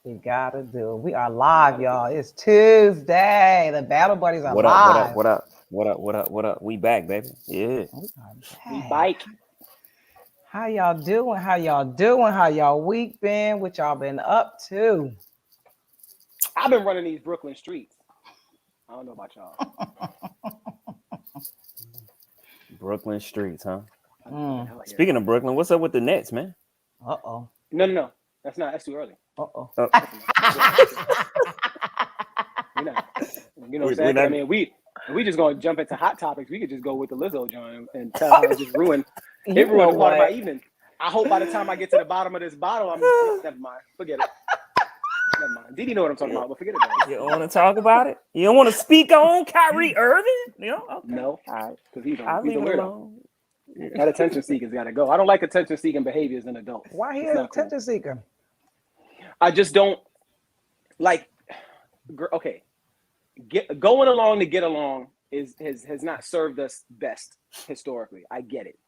You gotta do it. We are live, y'all. It's Tuesday. The Battle Buddies are What up? What up? live. What up? What up? What up? What up? We back, baby. Yeah. We We bike. How y'all doing? How y'all doing? How y'all week been? What y'all been up to? I've been running these Brooklyn streets. I don't know about y'all. Brooklyn streets, huh? Mm. Speaking of Brooklyn, what's up with the Nets, man? Uh-oh. No. That's too early. Uh-oh. You know what I'm saying? I mean, we just gonna jump into hot topics. We could just go with the Lizzo joint and tell how it just ruined. It ruined part of my evening. I hope by the time I get to the bottom of this bottle, never mind. Forget it. Never mind. Didi know what I'm talking about, but forget it. Though. You don't want to talk about it? You don't want to speak on Kyrie Irving? You know? Okay. No, because he's a weirdo. Alone. That attention seeker's got to go. I don't like attention seeking behaviors in adults. Why he an attention seeker? I just don't like. Okay, going along to get along has not served us best historically. I get it,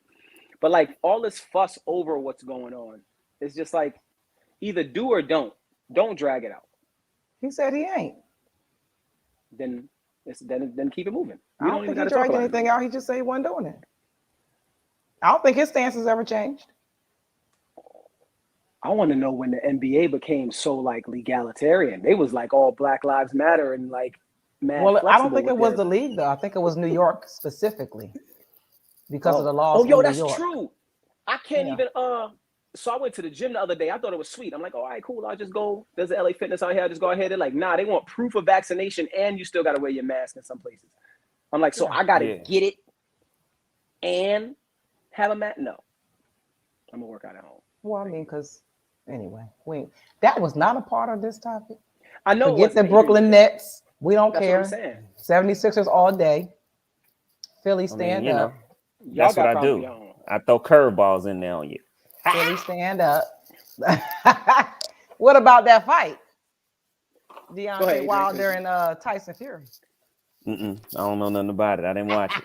but like all this fuss over what's going on, it's just like either do or don't. Don't drag it out. He said he ain't. Then keep it moving. I don't think he dragged anything out. He just said he wasn't doing it. I don't think his stance has ever changed. I want to know when the NBA became so like legalitarian. They was like all Black Lives Matter and like mad. Well, I don't think it was the league though. I think it was New York specifically because of the laws. Oh, yo, that's New York. true. I can't even. So I went to the gym the other day. I thought it was sweet. I'm like, all right, cool. I'll just go. There's an LA Fitness out here. I'll just go ahead. They're like, nah, they want proof of vaccination and you still got to wear your mask in some places. I'm like, so I got to get it and have a mask? No. I'm going to work out at home. Well, I mean, because anyway, that was not a part of this topic. I know. Forget the Brooklyn Nets. We don't care. What I'm saying. 76ers all day. Philly stand up. That's what I do. I throw curveballs in there on you. Philly stand up. What about that fight? Deontay Wilder and Tyson Fury. I don't know nothing about it. I didn't watch it.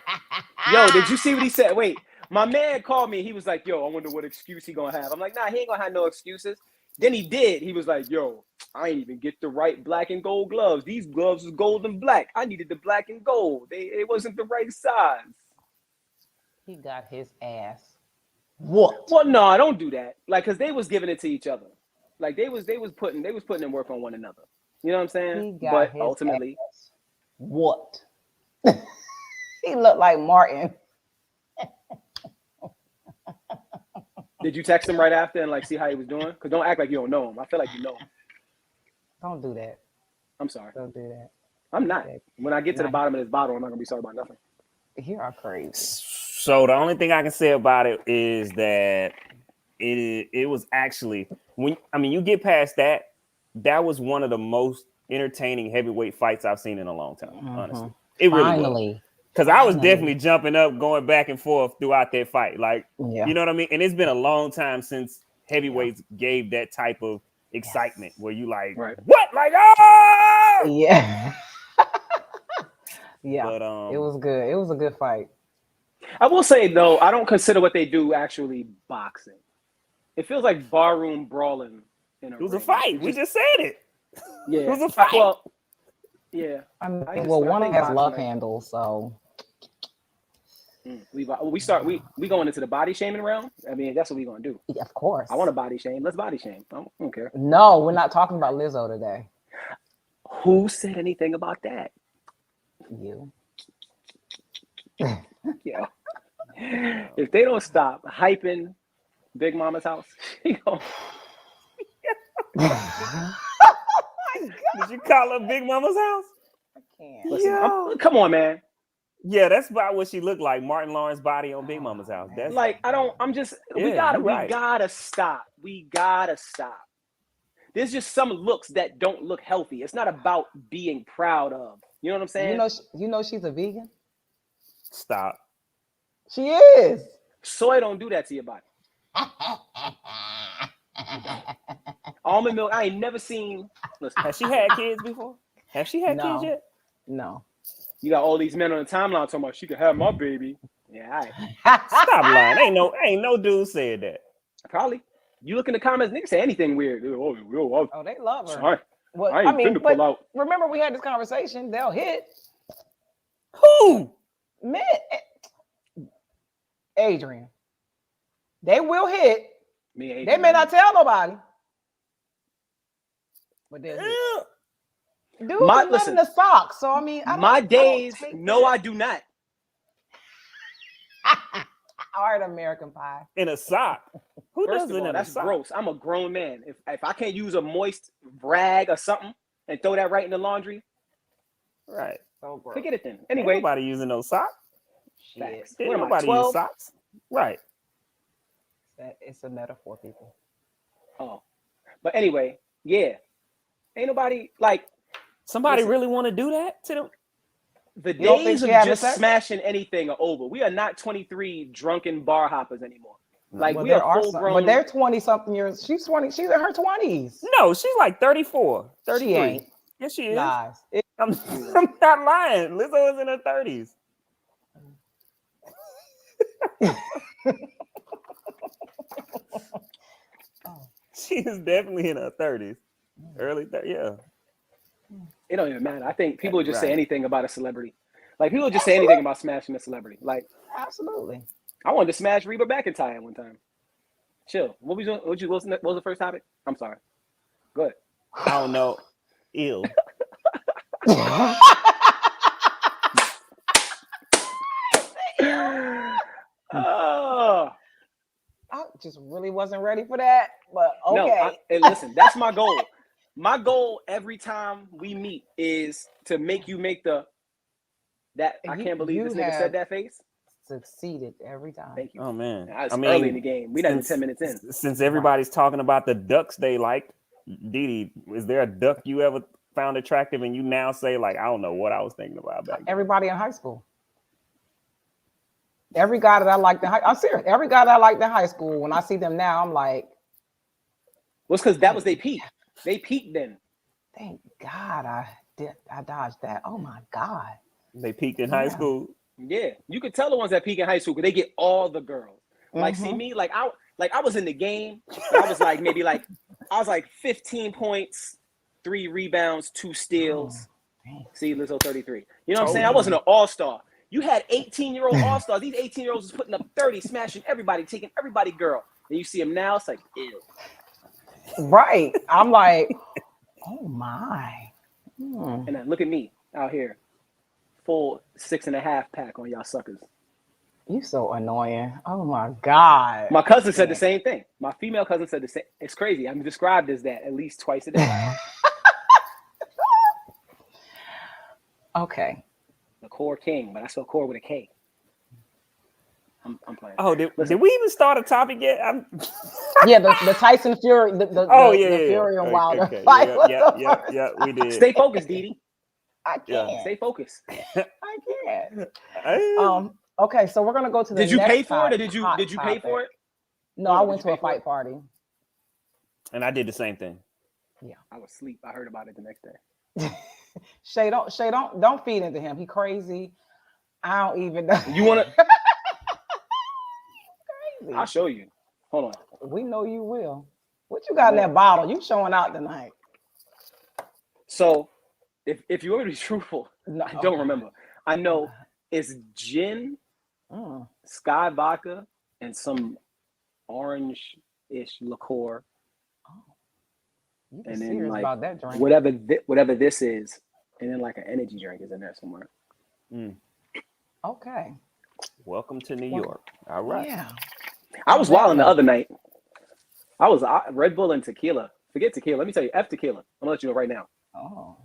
Yo, did you see what he said? Wait, my man called me. He was like, yo, I wonder what excuse he gonna have. I'm like, nah, he ain't gonna have no excuses. Then he did. He was like, yo, I ain't even get the right black and gold gloves. These gloves was gold and black. I needed the black and gold. It wasn't the right size. He got his ass. What? Well, no, don't do that. Like, cause they was giving it to each other. Like they was putting in work on one another. You know what I'm saying? But ultimately, ass. What? He looked like Martin. Did you text him right after and like see how he was doing? Cause don't act like you don't know him. I feel like you know him. Don't do that. I'm sorry. Don't do that. I'm not. When I get to the bottom of this bottle, I'm not gonna be sorry about nothing. You are crazy. So the only thing I can say about it is that it was actually you get past that was one of the most entertaining heavyweight fights I've seen in a long time. Honestly, it really was. Because I was definitely jumping up, going back and forth throughout that fight. Like, you know what I mean? And it's been a long time since heavyweights gave that type of excitement where you like, what? Like, oh! Yeah. Yeah. But, it was good. It was a good fight. I will say, though, I don't consider what they do actually boxing. It feels like barroom brawling. It was a fight. We just said it. Yeah. It was a fight. Well, yeah. One of them has love handles, so. We going into the body shaming realm. I mean, that's what we're gonna do. Yeah, of course. I want to body shame. Let's body shame. I don't care. No, we're not talking about Lizzo today. Who said anything about that? You. Yeah. If they don't stop hyping Big Mama's house, Did you call her Big Mama's house? I can't. Listen, come on, man. Yeah, that's about what she looked like. Martin Lawrence's body on Big Mama's house. That's like we gotta stop. We gotta stop. There's just some looks that don't look healthy. It's not about being proud of. You know what I'm saying? You know she's a vegan? Stop. She is. Soy don't do that to your body. Almond milk, I ain't never seen. Listen, has she had kids before? Have she had kids yet? No. You got all these men on the timeline talking about she could have my baby. Yeah, all right. Stop lying. Ain't no dude said that. Probably. You look in the comments, niggas say anything weird. Oh, they love her. Sorry. Well, I ain't finna but pull out. remember we had this conversation. They'll hit. Who? Man, Adrian. They will hit. Me and They Adrian, may not tell nobody. But they'll hit. Dude, listen, in the socks. So I mean, my days. No, that. I do not. All right, American Pie. In a sock. Who First does of it all, in a that's sock? gross. I'm a grown man. If I can't use a moist rag or something and throw that right in the laundry, Right. So gross. forget it then. Ain't Anyway, nobody using no socks. facts. Ain't What am I, nobody use 12? socks. Right. It's a metaphor, people. Oh, but anyway, yeah. Ain't nobody like Somebody listen, really want to do that to them? the You don't think days she of having just sex? smashing anything are over. We are not 23 drunken bar hoppers anymore. Like Well, we there are are full some, grown. but they're 20-something years. She's 20. She's in her 20s. No, she's like 34, 33. She ain't. Yes, she is. Lies. I'm not lying. Lizzo is in her 30s. She is definitely in her 30s. Early 30s, yeah. It don't even matter. I think people would just say Right. anything about a celebrity. Like people would just say anything about smashing a celebrity. Like Absolutely. I wanted to smash Reba McEntire one time. Chill. What was the first topic? I'm sorry. Go ahead. I don't know. Ew. Oh I just really wasn't ready for that. But okay. no! Hey, listen, that's my goal. My goal every time we meet is to make you make I can't believe this nigga said that face. Succeeded every time. Thank you. Oh man. It's early in the game. We're not even 10 minutes in. Since everybody's talking about the ducks they liked, Didi, is there a duck you ever found attractive and you now say like, I don't know what I was thinking about back then? Everybody in high school. Every guy that I liked I'm serious. Every guy that I liked in high school, when I see them now, I'm like, Well, it's because that was their peak. They peaked then. thank God I dodged that. Oh my God. They peaked in high school. Yeah, you could tell the ones that peak in high school because they get all the girls. Like, see me, like I was in the game. I was like I was like 15 points, 3 rebounds, 2 steals. See, Lizzo 33. You know what I'm saying? I wasn't an all-star. You had 18-year-old all-stars. These 18-year-olds was putting up 30, smashing everybody, taking everybody girl. And you see them now, it's like, ew. Right. I'm like, oh my. And then look at me out here. Full 6.5 pack on y'all suckers. You so annoying. Oh my God. My cousin said the same thing. My female cousin said the same. It's crazy. I'm described as that at least twice a day. Okay. The core king, but I spell core with a K. I'm playing. Oh, did we even start a topic yet? Yeah, the Tyson Fury, the Fury and Wilder fight. Yeah, we did. Stay focused, Didi. I can't. Yeah. Stay focused. I can't. Okay, so we're gonna go to the. Did you next pay for it, or did did you pay for it? No, I went to a fight party. And I did the same thing. Yeah, I was asleep. I heard about it the next day. Shay, don't feed into him. He crazy. I don't even know. You wanna? I'll show you. Hold on. We know you will. What you got in that bottle? You showing out tonight. So, if you want to be truthful, No. I don't remember. I know it's gin, Sky vodka, and some orange-ish liqueur. You And serious then like about that drink? whatever this is, and then like an energy drink is in there somewhere. Okay. Welcome to New York. All right. Yeah. I was wilding the other night. I was Red Bull and tequila. Forget tequila. Let me tell you, F tequila. I'm gonna let you know right now. Oh,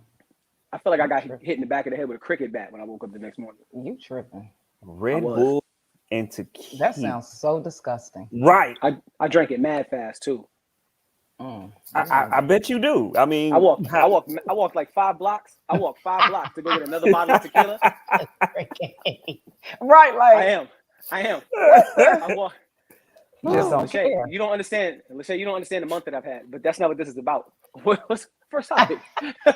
I feel like I got hit in the back of the head with a cricket bat when I woke up the next morning. you tripping? Red Bull and tequila. That sounds so disgusting. Right. I drank it mad fast too. I bet you do. I mean, I walked like 5 blocks. I walked 5 blocks to go get another bottle of tequila. Right, like I am. I walk. you just don't Lachey, care. you don't understand. Lachey, you don't understand the month that I've had, but that's not what this is about. What's the first topic?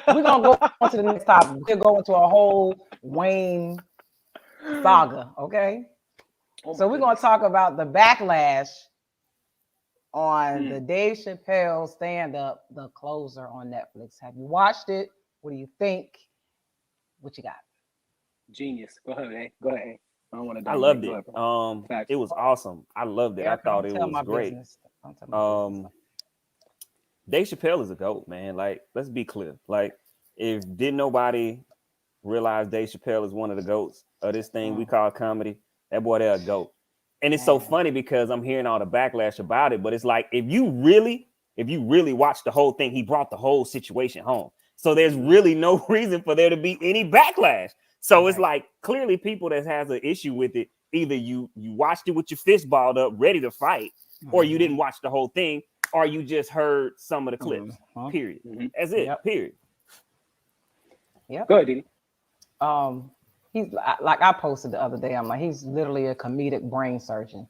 We're gonna go on to the next topic. We'll go into a whole Wayne saga, okay? So we're gonna talk about the backlash on the Dave Chappelle stand-up, The Closer on Netflix. Have you watched it? What do you think? What you got? Genius. Go ahead, man. Go ahead. I don't want to. I loved it. Facts. It was awesome. I loved it. Erica, I thought don't it tell was my great. business. Don't tell my business. Dave Chappelle is a GOAT, man. Like, let's be clear. Like, if did nobody realize Dave Chappelle is one of the GOATs of this thing we call comedy, that boy there a GOAT. And it's so funny because I'm hearing all the backlash about it, but it's like if you really watch the whole thing, he brought the whole situation home. So there's really no reason for there to be any backlash. So it's like clearly people that has an issue with it, either you watched it with your fist balled up, ready to fight, or you didn't watch the whole thing, or you just heard some of the clips. Period. That's it. Period. Yep. Go ahead, Didi. He's like I posted the other day. I'm like, he's literally a comedic brain surgeon.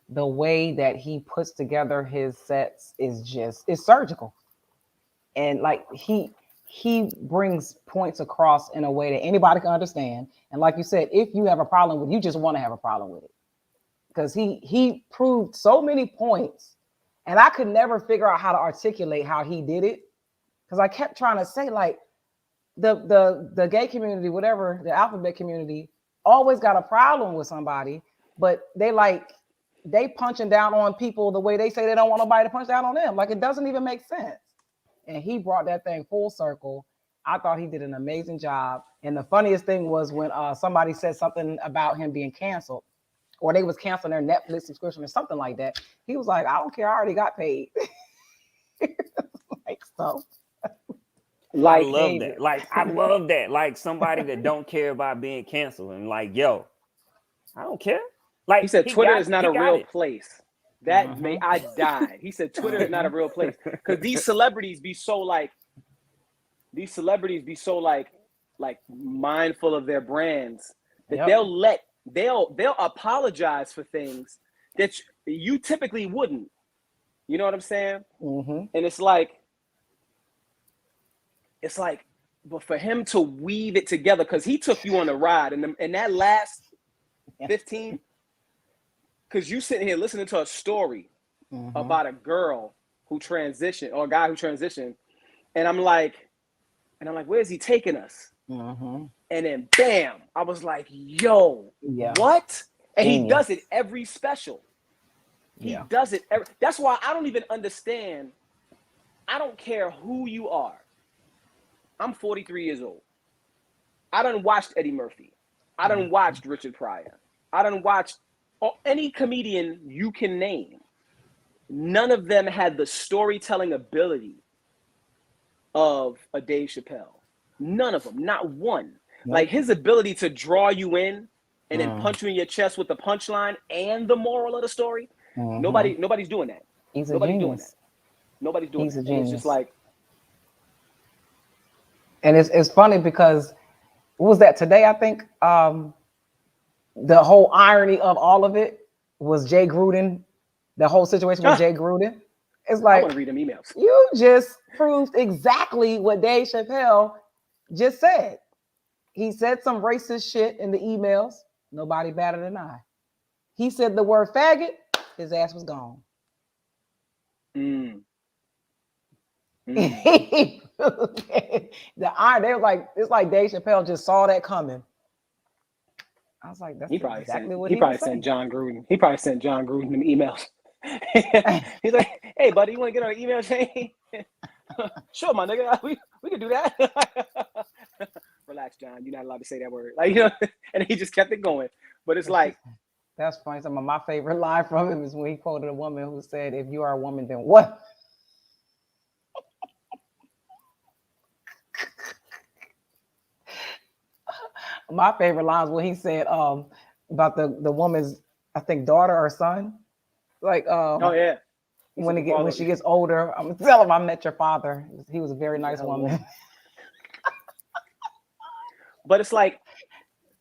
The way that he puts together his sets is surgical, and like he brings points across in a way that anybody can understand. And like you said, if you have a problem with, you just want to have a problem with it, because he proved so many points, and I could never figure out how to articulate how he did it, because I kept trying to say like. The gay community, whatever, the alphabet community, always got a problem with somebody, but they punching down on people the way they say they don't want nobody to punch down on them. Like, it doesn't even make sense. And he brought that thing full circle. I thought he did an amazing job. And the funniest thing was when somebody said something about him being canceled, or they was canceling their Netflix subscription or something like that. He was like, I don't care, I already got paid. Like, so. Like, I love that. Like, I love that. Like, somebody that don't care about being canceled and like, yo, I don't care. Like, he said, Twitter is not a real place. That I died. He said, Twitter is not a real place, because these celebrities be so like mindful of their brands that they'll apologize for things that you typically wouldn't. You know what I'm saying? And it's like, but for him to weave it together, because he took you on a ride, and that last 15, because you sitting here listening to a story about a girl who transitioned or a guy who transitioned, and I'm like, where's he taking us? And then bam, I was like, yo, what? And he does it every special. He does it every. That's why I don't even understand. I don't care who you are. I'm 43 years old. I done watched Eddie Murphy. I done watched Richard Pryor. I done watched any comedian you can name. None of them had the storytelling ability of a Dave Chappelle. None of them, not one. Like, his ability to draw you in and then punch you in your chest with the punchline and the moral of the story. Nobody's doing that. Nobody's doing that. Nobody's doing that. And it's just like. And it's funny because what was that today? I think the whole irony of all of it was Jay Gruden. The whole situation with Jay Gruden. It's like, I want to read them emails. You just proved exactly what Dave Chappelle just said. He said some racist shit in the emails. Nobody better than I. He said the word faggot. His ass was gone. The iron, they was like, it's like Dave Chappelle just saw that coming. I was like, that's exactly what he probably sent John Gruden. He probably sent John Gruden them emails. He's like, hey buddy, you want to get on an email chain? Sure, my nigga. We can do that. Relax, John. You're not allowed to say that word. Like, you know, and he just kept it going. But it's like, that's funny. Some of my favorite line from him is when he quoted a woman who said, if you are a woman, then what? My favorite line is when he said about the woman's, I think, daughter or son. Like, oh yeah. When she gets older, I'm gonna tell him I met your father. He was a very nice woman. But it's like,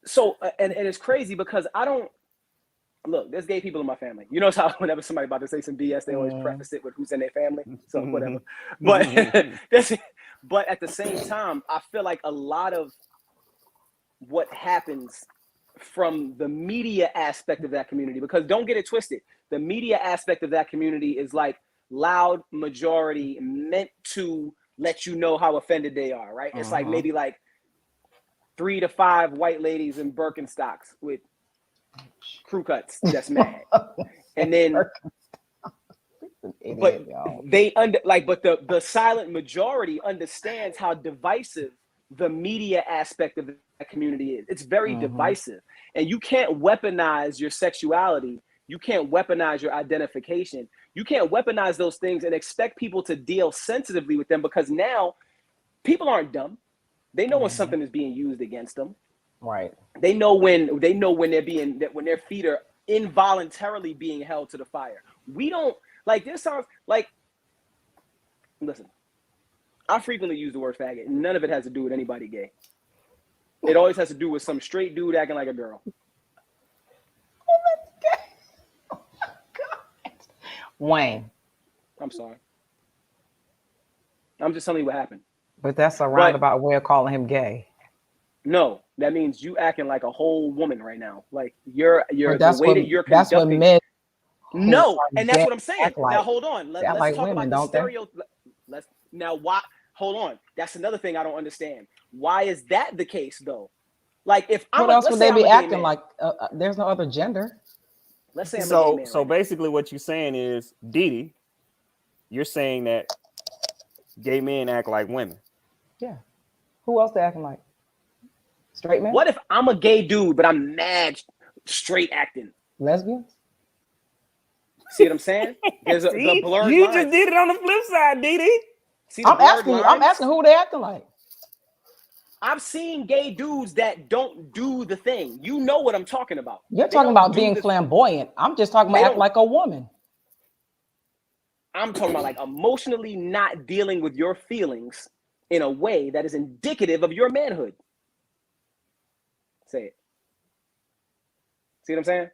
so, and it's crazy because I don't look. There's gay people in my family. You know how whenever somebody about to say some BS, they always preface it with who's in their family. So whatever. But but at the same time, I feel like a lot of what happens from the media aspect of that community, because don't get it twisted, the media aspect of that community is like loud majority meant to let you know how offended they are, right? It's like maybe like 3 to 5 white ladies in Birkenstocks with crew cuts that's mad. And then but the silent majority understands how divisive the media aspect of that community is. It's very divisive, and you can't weaponize your sexuality. You can't weaponize your identification. You can't weaponize those things and expect people to deal sensitively with them, because now people aren't dumb. They know when something is being used against them. Right. They know when when their feet are involuntarily being held to the fire. We don't like this sounds like, listen, I frequently use the word faggot. None of it has to do with anybody gay. It always has to do with some straight dude acting like a girl. Oh, that's gay. Oh my God. Wayne. I'm sorry. I'm just telling you what happened. But that's a roundabout way of calling him gay. No, that means you acting like a whole woman right now. Like you're that's the way that you're conducting. That's what men. No, and that's what I'm saying. Like. Now hold on. Let's like talk women, about the stereotype. Why? Hold on. That's another thing I don't understand. Why is that the case though? Like if what else would they be acting like? There's no other gender. Let's say I'm a gay man. So basically, what you're saying is, Didi, you're saying that gay men act like women. Yeah. Who else they acting like? Straight men? What if I'm a gay dude, but I'm mad straight acting? Lesbians? See what I'm saying? There's the blurred You line. just did it on the flip side, Didi. I'm asking who they acting like. I've seen gay dudes that don't do the thing. You know what I'm talking about. You're talking about being flamboyant. I'm just talking about act like a woman. I'm talking about like emotionally not dealing with your feelings in a way that is indicative of your manhood. Say it. See what I'm saying?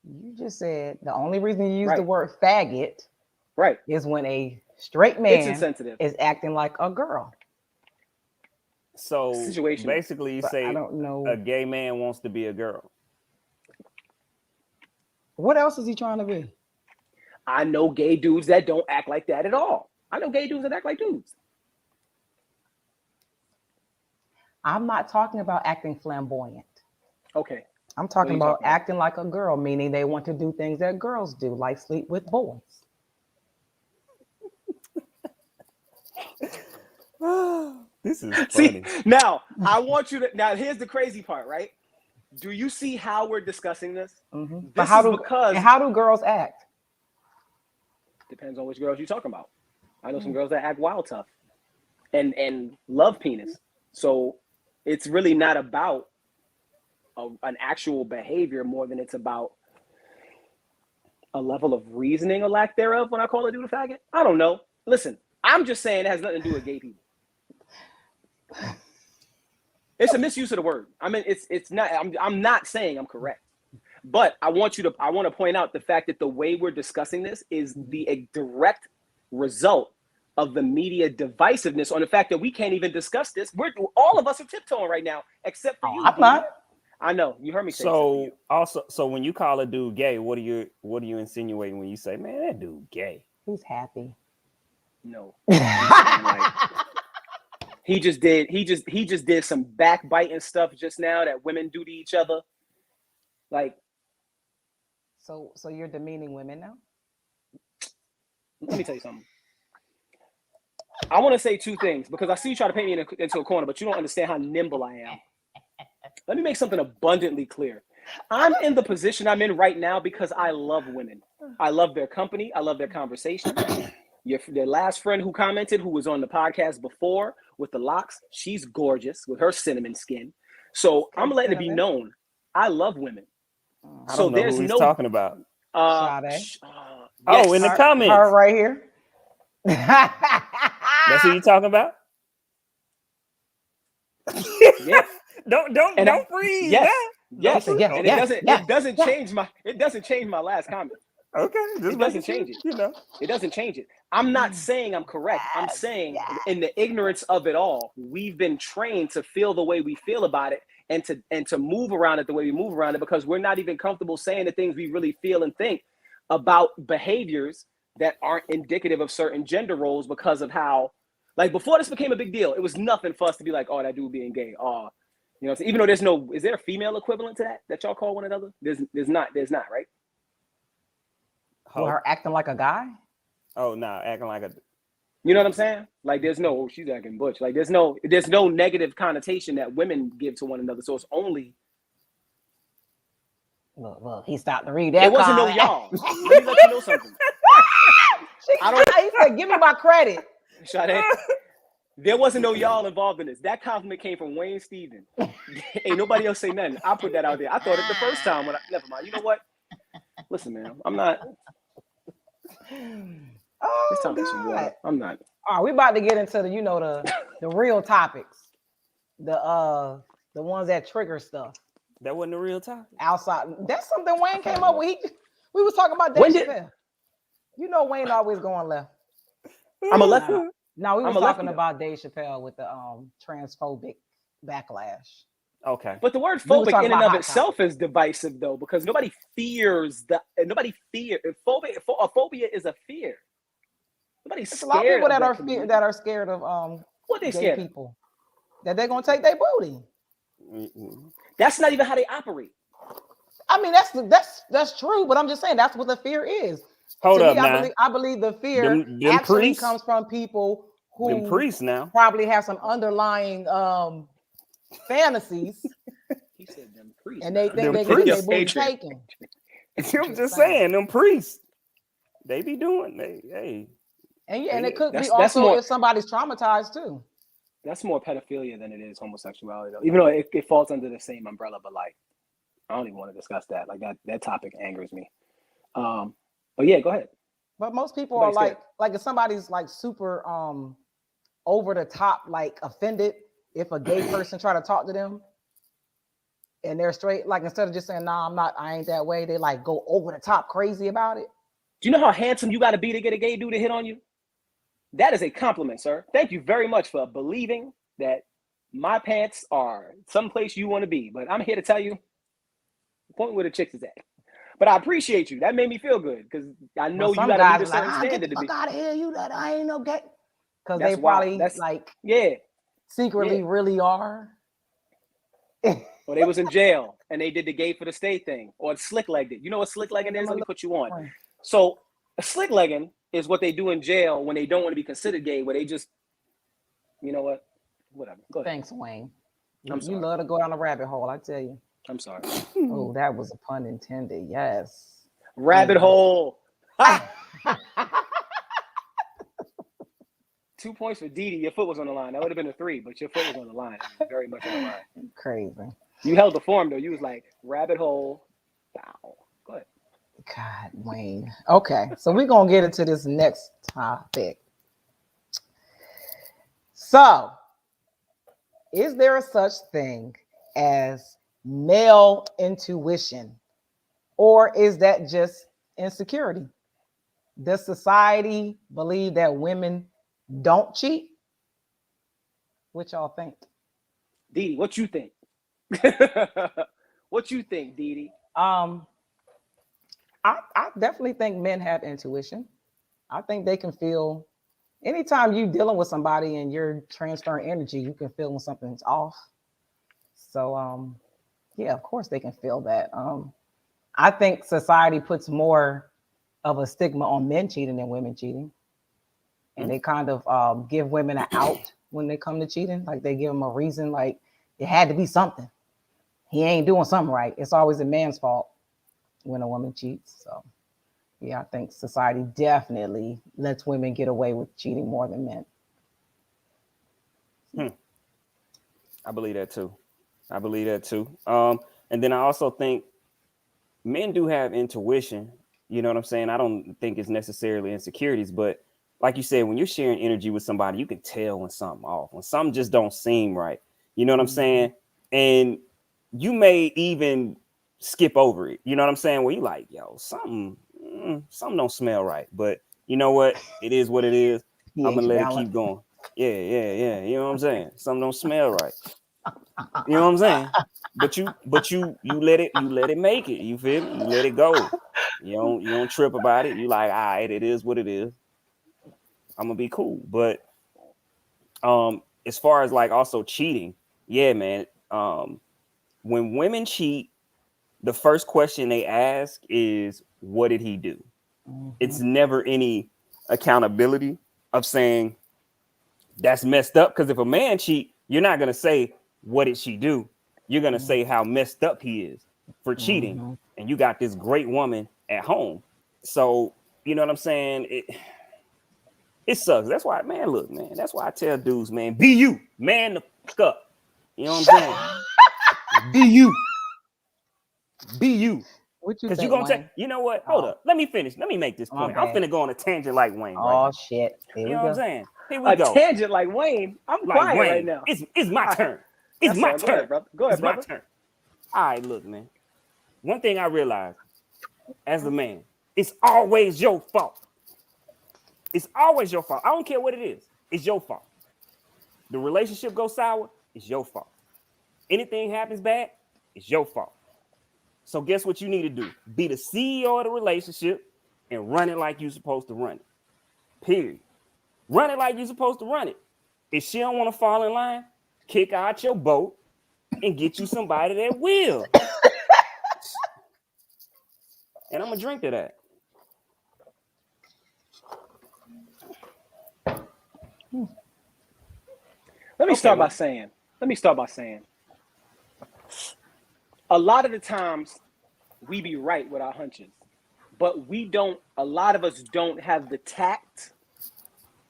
You just said the only reason you use the word faggot is when a straight man is acting like a girl. So basically you say I don't know. A gay man wants to be a girl. What else is he trying to be? I know gay dudes that don't act like that at all. I know gay dudes that act like dudes. I'm not talking about acting flamboyant. Okay. I'm talking about acting like a girl, meaning they want to do things that girls do, like sleep with boys. This is funny. See, now I want you to. Now here's the crazy part, right? Do you see how we're discussing this? Mm-hmm. This but how is because how do girls act? Depends on which girls you're talking about. I know some girls that act wild tough and love penis. So it's really not about an actual behavior more than it's about a level of reasoning or lack thereof when I call a dude a faggot. I don't know. Listen, I'm just saying it has nothing to do with gay people. It's a misuse of the word. I mean, it's not. I'm not saying I'm correct, but I want to point out the fact that the way we're discussing this is the direct result of the media divisiveness on the fact that we can't even discuss this. All of us are tiptoeing right now, except for you. I'm not. I know you heard me say. So when you call a dude gay, what are you insinuating when you say, man, that dude gay? He's happy. No. He just did some backbiting stuff just now that women do to each other. Like, so you're demeaning women now? Let me tell you something. I want to say two things because I see you try to paint me into a corner, but you don't understand how nimble I am. Let me make something abundantly clear. I'm in the position I'm in right now because I love women. I love their company. I love their conversation. Their last friend who commented, who was on the podcast before with the locks, she's gorgeous with her cinnamon skin. So I'm letting it be known, I love women. I don't know who he's talking about. Yes. Oh, in the comments. Her right here. That's who you talking about? Yes. Don't freeze. Yes. Yes. And it doesn't change my last comment. Okay. It doesn't change it. It doesn't change it. I'm not saying I'm correct. I'm saying in the ignorance of it all, we've been trained to feel the way we feel about it and to move around it the way we move around it because we're not even comfortable saying the things we really feel and think about behaviors that aren't indicative of certain gender roles because of how, like, before this became a big deal, it was nothing for us to be like, oh, that dude being gay. Oh, you know, even though there's no, is there a female equivalent to that y'all call one another? There's not, right? Well, her acting like a guy. Oh no, acting like a. You know what I'm saying? Like, there's no, oh, she's acting butch. Like, there's no negative connotation that women give to one another. So it's only. Look, he stopped to read that. It wasn't no y'all. Let me let you know something. He said, "Give me my credit." Sade, there wasn't no y'all involved in this. That compliment came from Wayne Steven. Ain't nobody else say nothing. I put that out there. I thought it the first time when never mind. You know what? Listen, man, I'm not. It's time for some water. I'm not. All right, we about to get into the real topics, the ones that trigger stuff. That wasn't the real topic. Outside, that's something Wayne came up with. We was talking about Dave Chappelle. You know, Wayne always going left. I'm a lefty. No, we were talking about Dave Chappelle with the transphobic backlash. Okay. But the word phobic in and of itself is divisive, though, because nobody fears a phobia is a fear. Nobody's scared. A lot of people that are scared of what they gay scared people. That they're gonna take their booty. Mm-hmm. That's not even how they operate. I mean, that's true, but I'm just saying that's what the fear is. Hold up now. I believe the fear actually comes from people who probably have some underlying fantasies. He said them priests. And they think they can get their booty taken. I'm just saying, them priests, they be doing hey. And it could be also more, if somebody's traumatized too. That's more pedophilia than it is homosexuality, though. Even though it falls under the same umbrella, but like, I don't even want to discuss that. Like that topic angers me. But yeah, go ahead. But most people are like if somebody's like super over the top, like offended if a gay person try to talk to them and they're straight, like instead of just saying, nah, I'm not, I ain't that way, they like go over the top crazy about it. Do you know how handsome you gotta be to get a gay dude to hit on you? That is a compliment, sir. Thank you very much for believing that my pants are someplace you want to be. But I'm here to tell you, point where the chicks is at. But I appreciate you. That made me feel good because I know you got to meet a certain standard to be. Out of here, you that I ain't no gay. Because they probably secretly really are. Or they was in jail and they did the gay for the state thing, or slick legged it. You know what slick legging is? Let me put you on. So a slick legging is what they do in jail when they don't want to be considered gay, where they just, you know what, whatever. Go ahead. Thanks, Wayne. You love to go down a rabbit hole, I tell you. I'm sorry. Oh, that was a pun intended. Yes. Rabbit hole. 2 points for Didi. Your foot was on the line. That would have been a 3, but your foot was on the line. Very much on the line. Crazy. You held the form though. You was like rabbit hole. Wow. Go ahead. God, Wayne. Okay, so we're gonna get into this next topic. So, is there a such thing as male intuition, or is that just insecurity? Does society believe that women don't cheat? What y'all think? Didi, what you think? What you think, Didi? I definitely think men have intuition. I think they can feel anytime you're dealing with somebody and you're transferring energy, you can feel when something's off. So yeah, of course they can feel that. I think society puts more of a stigma on men cheating than women cheating. And they kind of give women an out when they come to cheating. Like they give them a reason, like it had to be something. He ain't doing something right. It's always a man's fault when a woman cheats. So yeah, I think society definitely lets women get away with cheating more than men. I believe that too. And then I also think men do have intuition. You know what I'm saying? I don't think it's necessarily insecurities, but like you said, when you're sharing energy with somebody, you can tell when something off, when something just don't seem right. You know what I'm saying? And you may even skip over it. You know what I'm saying? Where you like, yo, something don't smell right. But you know what? It is what it is. I'm gonna let it keep going. Yeah. You know what I'm saying? Something don't smell right. You know what I'm saying? But you let it make it. You feel me? You let it go. You don't trip about it. You like, all right, it is what it is. I'm gonna be cool. But as far as like also cheating, yeah, man. When women cheat, the first question they ask is, what did he do? It's never any accountability of saying that's messed up. Because if a man cheat, you're not gonna say, what did she do? You're gonna say how messed up he is for cheating. And you got this great woman at home. So you know what I'm saying? It sucks. That's why, man, look, man, that's why I tell dudes, man, be you, man the fuck up. You know what I'm saying? Be you. Be you. What you Because you're think, gonna take, Wayne? you know what? Hold up. Let me finish. Let me make this My point. I'm bad. finna go on a tangent like Wayne right Oh now. shit. Here You we know what I'm go. saying? Here we A go. tangent like Wayne. I'm Like quiet Wayne. right now. It's my All right. turn. It's That's my all. Go turn. ahead, brother. Go ahead, It's my brother. turn. All right, look, man. One thing I realized as a man, it's always your fault. It's always your fault. I don't care what it is. It's your fault. The relationship goes sour, it's your fault. Anything happens bad, it's your fault. So guess what you need to do? Be the CEO of the relationship and run it like you're supposed to run it. Period. Run it like you're supposed to run it. If she don't want to fall in line, kick out your boat and get you somebody that will. And I'm gonna drink to that. Let me Okay, start by well, saying, a lot of the times we be right with our hunches, but a lot of us don't have the tact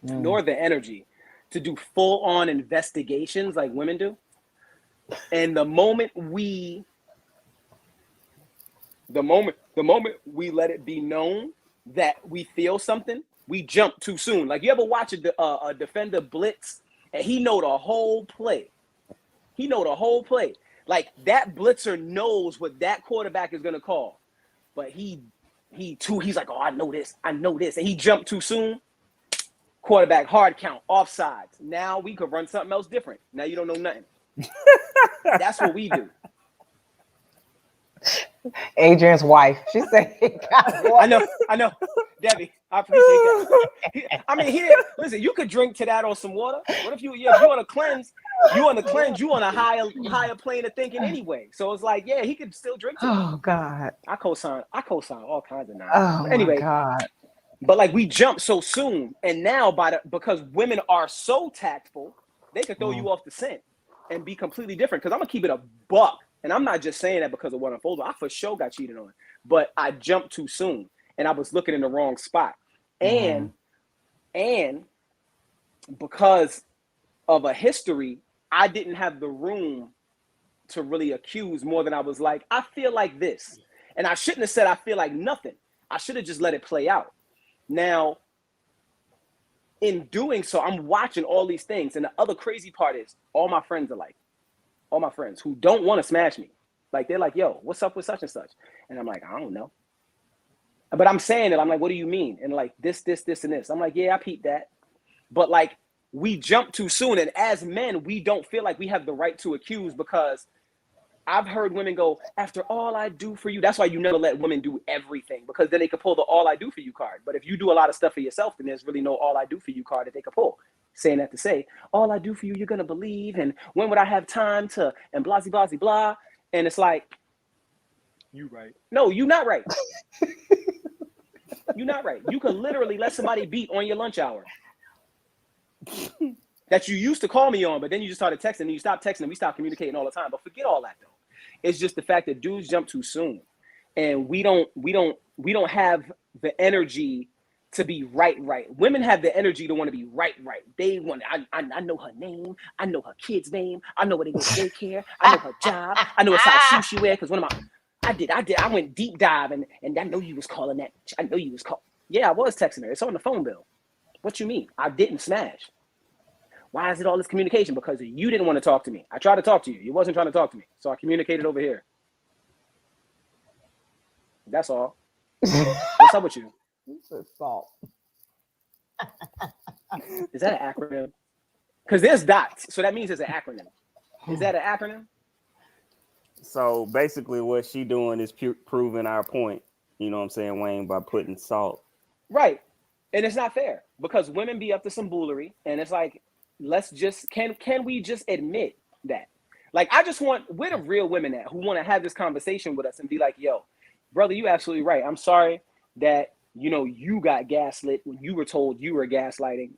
nor the energy to do full on investigations like women do. And the moment we let it be known that we feel something, we jump too soon. Like, you ever watch a defender blitz and he know the whole play? Like, that blitzer knows what that quarterback is gonna call, but he's like, oh, I know this, and he jumped too soon. Quarterback hard count, offsides. Now we could run something else different. Now you don't know nothing. That's what we do. Adrian's wife. She said, I know, Debbie. I appreciate that. He didn't listen. You could drink to that on some water. What if you on a cleanse? You on a higher plane of thinking anyway. So it's like, yeah, he could still drink to that. oh God. I co-sign all kinds of nonsense. Oh But my anyway, God. but like, we jump so soon, and now because women are so tactful, they could throw you off the scent and be completely different. Because I'm gonna keep it a buck, and I'm not just saying that because of what unfolded. I for sure got cheated on, but I jumped too soon, and I was looking in the wrong spot, and because of a history, I didn't have the room to really accuse more than I was like, I feel like this, and I shouldn't have said I feel like nothing. I should have just let it play out. Now, in doing so, I'm watching all these things. And the other crazy part is, all my friends are like, all my friends who don't want to smash me, like, they're like, yo, what's up with such and such? And I'm like, I don't know. But I'm saying it. I'm like, what do you mean? And like, this, and this. I'm like, yeah, I peeped that. But like, we jump too soon. And as men, we don't feel like we have the right to accuse, because I've heard women go, after all I do for you. That's why you never let women do everything, because then they could pull the all I do for you card. But if you do a lot of stuff for yourself, then there's really no all I do for you card that they could pull. Saying that to say, all I do for you, you're going to believe. And when would I have time to, and blah, blah, blah, blah. And it's like, you right. No, you not right. You're not right. You could literally let somebody beat on your lunch hour that you used to call me on, but then you just started texting, and you stopped texting, and we stopped communicating all the time. But forget all that, though. It's just the fact that dudes jump too soon, and we don't have the energy to be right. Women have the energy to want to be right. They want. I know her name. I know her kid's name. I know where they go to daycare. I know her job. I know what size shoes she wear, because one of my. I went deep dive, and I know you was calling that. I know you was calling. Yeah, I was texting her. It's on the phone bill. What you mean? I didn't smash. Why is it all this communication? Because you didn't want to talk to me. I tried to talk to you. You wasn't trying to talk to me. So I communicated over here. That's all. What's up with you? Salt. Is that an acronym? Because there's dots. So that means it's an acronym. Is that an acronym? So basically, what she doing is proving our point. You know what I'm saying, Wayne, by putting salt. Right. And it's not fair because women be up to some foolery, and it's like, let's just can we just admit that? Like, I just want where the real women at who want to have this conversation with us and be like, yo, brother, you absolutely right. I'm sorry that you got gaslit when you were told you were gaslighting.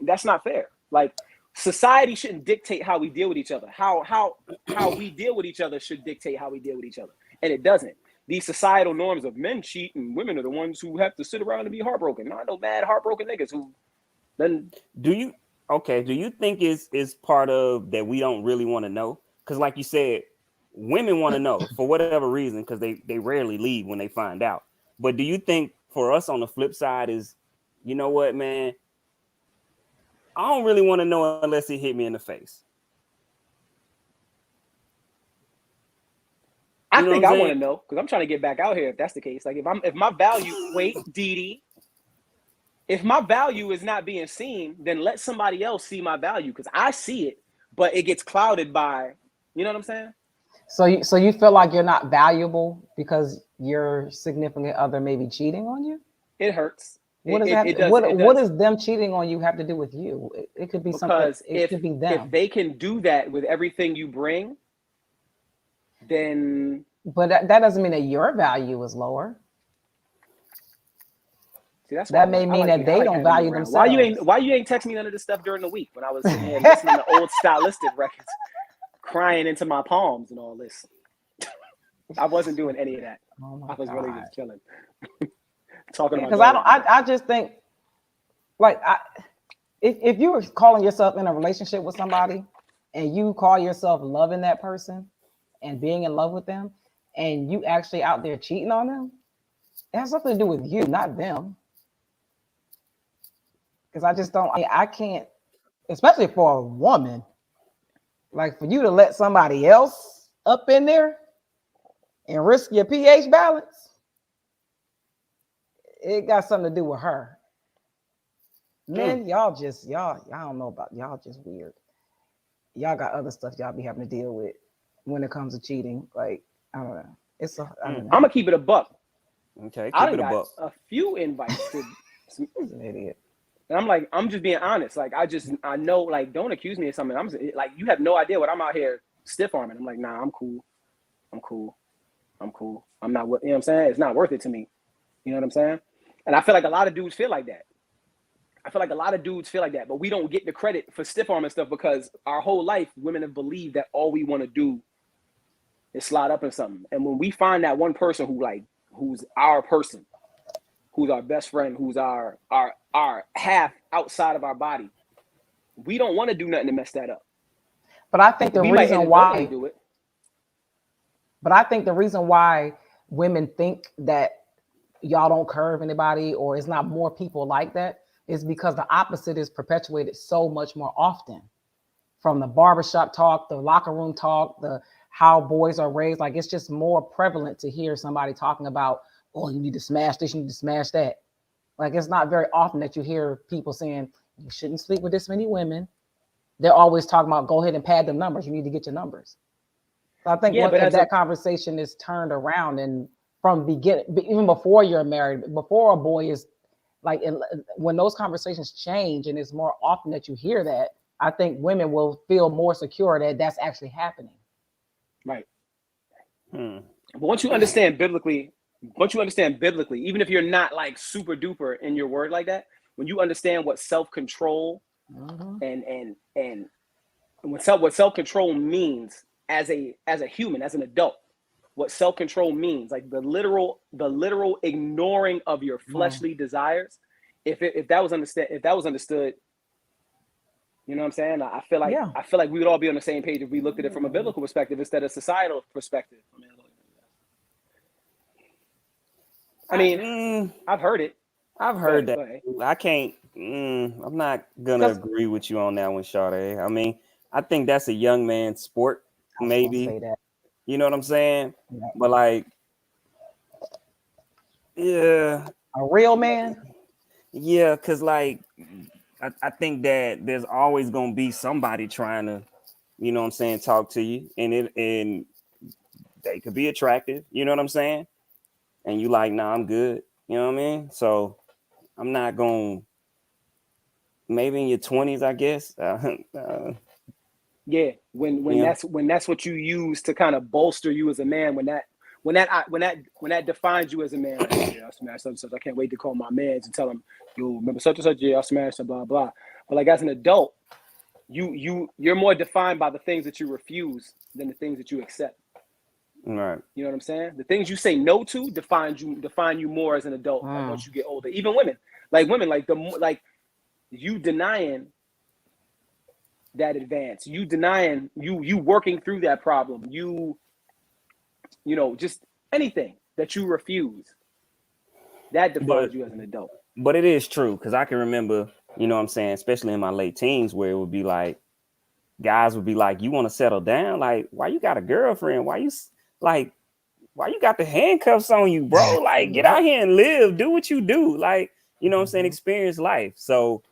That's not fair. Like, society shouldn't dictate how we deal with each other. How we deal with each other should dictate how we deal with each other. And it doesn't. These societal norms of men cheat and women are the ones who have to sit around and be heartbroken. No, I know mad heartbroken niggas who then. Do you think is part of that we don't really want to know? Because like you said, women want to know for whatever reason because they rarely leave when they find out. But do you think for us on the flip side is, you know what, man, I don't really want to know unless it hit me in the face. I think I want to know because I'm trying to get back out here. If that's the case, like if my value, wait, Dee, if my value is not being seen, then let somebody else see my value because I see it, but it gets clouded by, you know what I'm saying? So you feel like you're not valuable because your significant other may be cheating on you? It hurts. What does them cheating on you have to do with you? It could be something. It could be them. If they can do that with everything you bring, then. But that doesn't mean that your value is lower. See, that may mean that they don't value themselves. Why you ain't text me none of this stuff during the week when I was sitting here listening to old stylistic records, crying into my palms and all this? I wasn't doing any of that. I was really just chilling. Talking about because I just think like if you were calling yourself in a relationship with somebody and you call yourself loving that person and being in love with them and you actually out there cheating on them, it has something to do with you, not them. Because I can't, especially for a woman, like for you to let somebody else up in there and risk your pH balance, it got something to do with her. Men, y'all don't know about y'all just weird. Y'all got other stuff y'all be having to deal with when it comes to cheating. Like, I don't know. I'm gonna keep it a buck. Okay, I got a few invites to He's an idiot. And I'm just being honest. Like, I know, like, don't accuse me of something. I'm like, you have no idea what I'm out here stiff arming. I'm like, nah, I'm cool. I'm not, you know what I'm saying? It's not worth it to me. You know what I'm saying? And I feel like a lot of dudes feel like that. But we don't get the credit for stiff arming stuff because our whole life, women have believed that all we want to do is slide up in something. And when we find that one person who's our person, who's our best friend, who's our half outside of our body, we don't want to do nothing to mess that up. But I think the reason why women think that y'all don't curve anybody or it's not more people like that is because the opposite is perpetuated so much more often. From the barbershop talk, the locker room talk, the how boys are raised, like it's just more prevalent to hear somebody talking about, oh, you need to smash this, you need to smash that. Like, it's not very often that you hear people saying, you shouldn't sleep with this many women. They're always talking about, go ahead and pad the numbers. You need to get your numbers. So I think that conversation is turned around and from beginning, even before you're married, before a boy is like, when those conversations change and it's more often that you hear that, I think women will feel more secure that that's actually happening. Right. But once you understand biblically, even if you're not like super duper in your word like that, when you understand what self-control and what self-control means as a human, as an adult, what self-control means, like the literal ignoring of your fleshly desires, if that was understood, you know what I'm saying? I feel like we would all be on the same page if we looked at it from a biblical perspective instead of societal perspective. I mean, I've heard it. I've heard that. I can't. I'm not gonna agree with you on that one, Sade. I mean, I think that's a young man's sport, maybe. Say that. You know what I'm saying? Yeah. But like, yeah, a real man. Yeah, because like, I think that there's always gonna be somebody trying to you know what I'm saying, talk to you, and they could be attractive, you know what I'm saying? And you like, nah, I'm good. You know what I mean? So I'm not going, maybe in your 20s, I guess. Yeah, when Yeah. that's what you use to kind of bolster you as a man, when that defines you as a man, like, oh yeah, I smashed such and such. I can't wait to call my mans and tell them, yo, remember such and such, yeah, I smashed and blah blah. But like as an adult, you're more defined by the things that you refuse than the things that you accept. Right. You know what I'm saying? The things you say no to define you more as an adult. Like once you get older, even women, like you denying that advance, you denying you working through that problem, you know, just anything that you refuse, that defines But you as an adult. but it is true, because I can remember, you know what I'm saying, especially in my late teens, where it would be like, guys would be like, you want to settle down? Like, why you got a girlfriend? Like, why you got the handcuffs on you, bro? Like, get out here and live, do what you do. Like, you know what I'm saying? Experience life. So,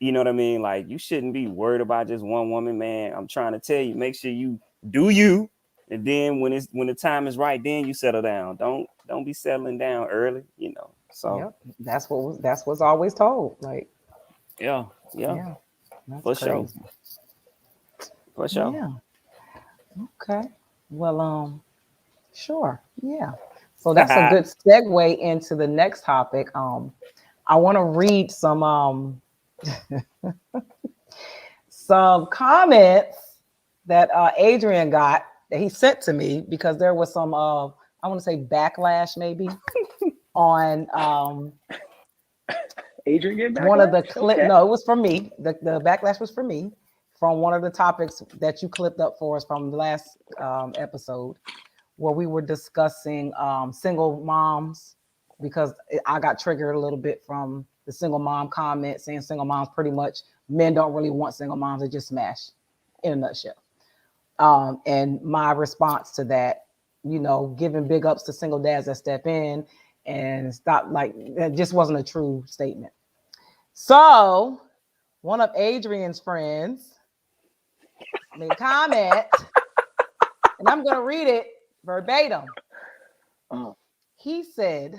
you know what I mean? Like, you shouldn't be worried about just one woman, man. I'm trying to tell you, make sure you do you. And then when the time is right, then you settle down. Don't be settling down early, you know. So Yep, that's what's always told. Like, yeah, yeah, that's for crazy. sure. For sure. Yeah. Okay. Well, sure. Yeah. So that's a good segue into the next topic. I want to read some comments that Adrian got that he sent to me, because there was some I want to say backlash maybe on Adrian getting back one of the last? clip. Okay. No, it was for me. The backlash was for me from one of the topics that you clipped up for us from the last episode, where we were discussing single moms, because I got triggered a little bit from the single mom comment, saying single moms pretty much, men don't really want single moms, they just smash, in a nutshell. And my response to that, you know, giving big ups to single dads that step in and stop, like, that just wasn't a true statement. So one of Adrian's friends made a comment, and I'm going to read it verbatim. He said,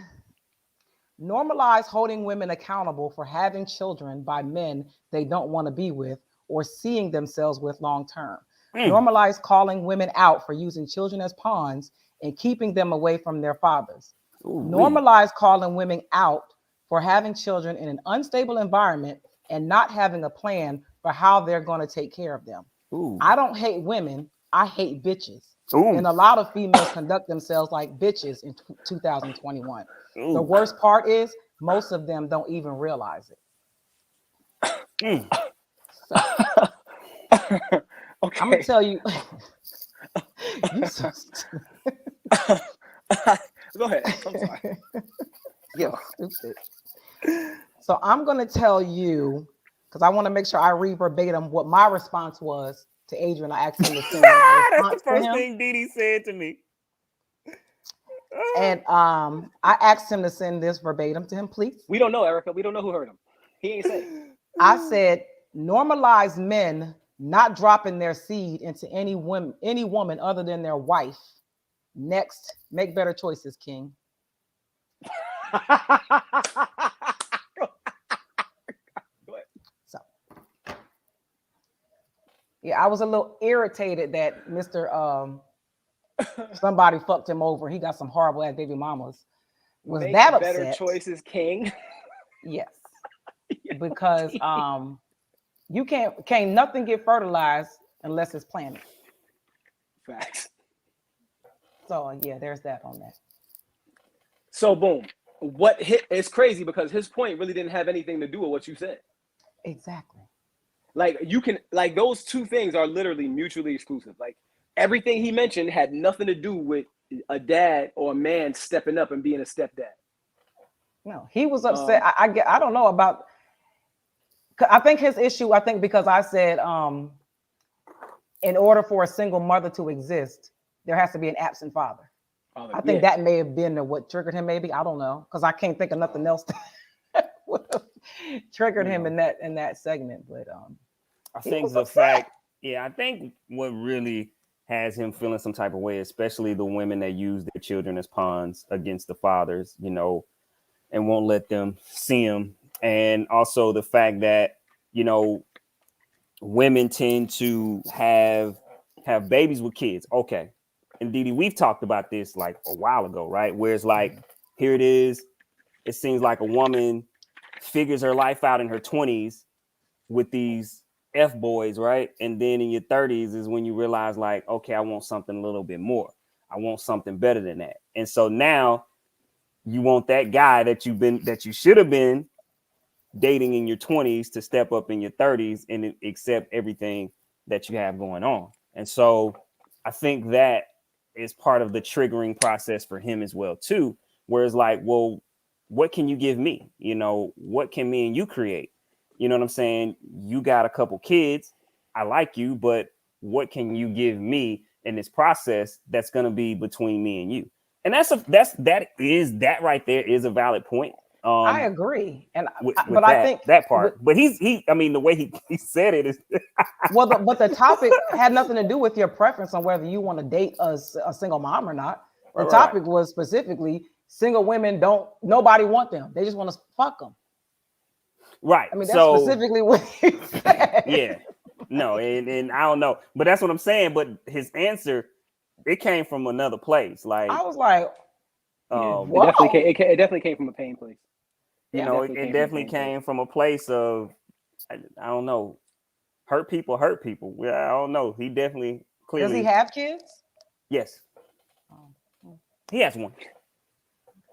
normalize holding women accountable for having children by men they don't want to be with or seeing themselves with long term. Normalize calling women out for using children as pawns and keeping them away from their fathers. Normalize calling women out for having children in an unstable environment and not having a plan for how they're going to take care of them. I don't hate women, I hate bitches. And a lot of females conduct themselves like bitches in 2021. The worst part is most of them don't even realize it. So, Okay. I'm gonna tell you. You so Go ahead. I'm sorry. Yo, stupid. So I'm gonna tell you, because I want to make sure I read verbatim what my response was to Adrian. I asked him to send my response. That's the first thing Didi said to me. And I asked him to send this verbatim to him, please. We don't know, Erica. We don't know who heard him. He ain't say. I said, normalize men not dropping their seed into any woman other than their wife. Next, make better choices, King. So, yeah, I was a little irritated that Mr. Somebody fucked him over. He got some horrible ass baby mamas. Was make that better upset? Choices, King. Yes. Because you can't nothing get fertilized unless it's planted. Facts. So yeah, there's that on that. So boom. What hit? It's crazy because his point really didn't have anything to do with what you said. Exactly. Like you can, like those two things are literally mutually exclusive. Like everything he mentioned had nothing to do with a dad or a man stepping up and being a stepdad. No, he was upset. I don't know about. I think his issue. I think because I said, in order for a single mother to exist, there has to be an absent father. I think that may have been what triggered him. Maybe, I don't know, because I can't think of nothing else that would have triggered him in that segment. But I think the fact Yeah, I think what really has him feeling some type of way, especially the women that use their children as pawns against the fathers, and won't let them see them. And also the fact that, you know, women tend to have babies with kids. Okay. And Didi, we've talked about this like a while ago, right? Where it's like, here it is. It seems like a woman figures her life out in her 20s with these F boys, right? And then in your 30s is when you realize, like, okay, I want something a little bit more. I want something better than that. And so now you want that guy that you should have been dating in your 20s to step up in your 30s and accept everything that you have going on. And so I think that is part of the triggering process for him as well too, where it's like, well, what can you give me? What can me and you create? You know what I'm saying? You got a couple kids. I like you, but what can you give me in this process that's going to be between me and you? And that right there is a valid point. I agree, with but I think that part. But I mean, the way he said it is but the topic had nothing to do with your preference on whether you want to date a single mom or not. The topic was specifically single women nobody want them. They just want to fuck them. Right. I mean, that's specifically what he said. Yeah. No, and I don't know, but that's what I'm saying. But his answer, it came from another place. Like, I was like, it definitely came from a pain place. It definitely came from a place of, I don't know, hurt people. Yeah, I don't know. He definitely clearly. Does he have kids? Yes. He has one.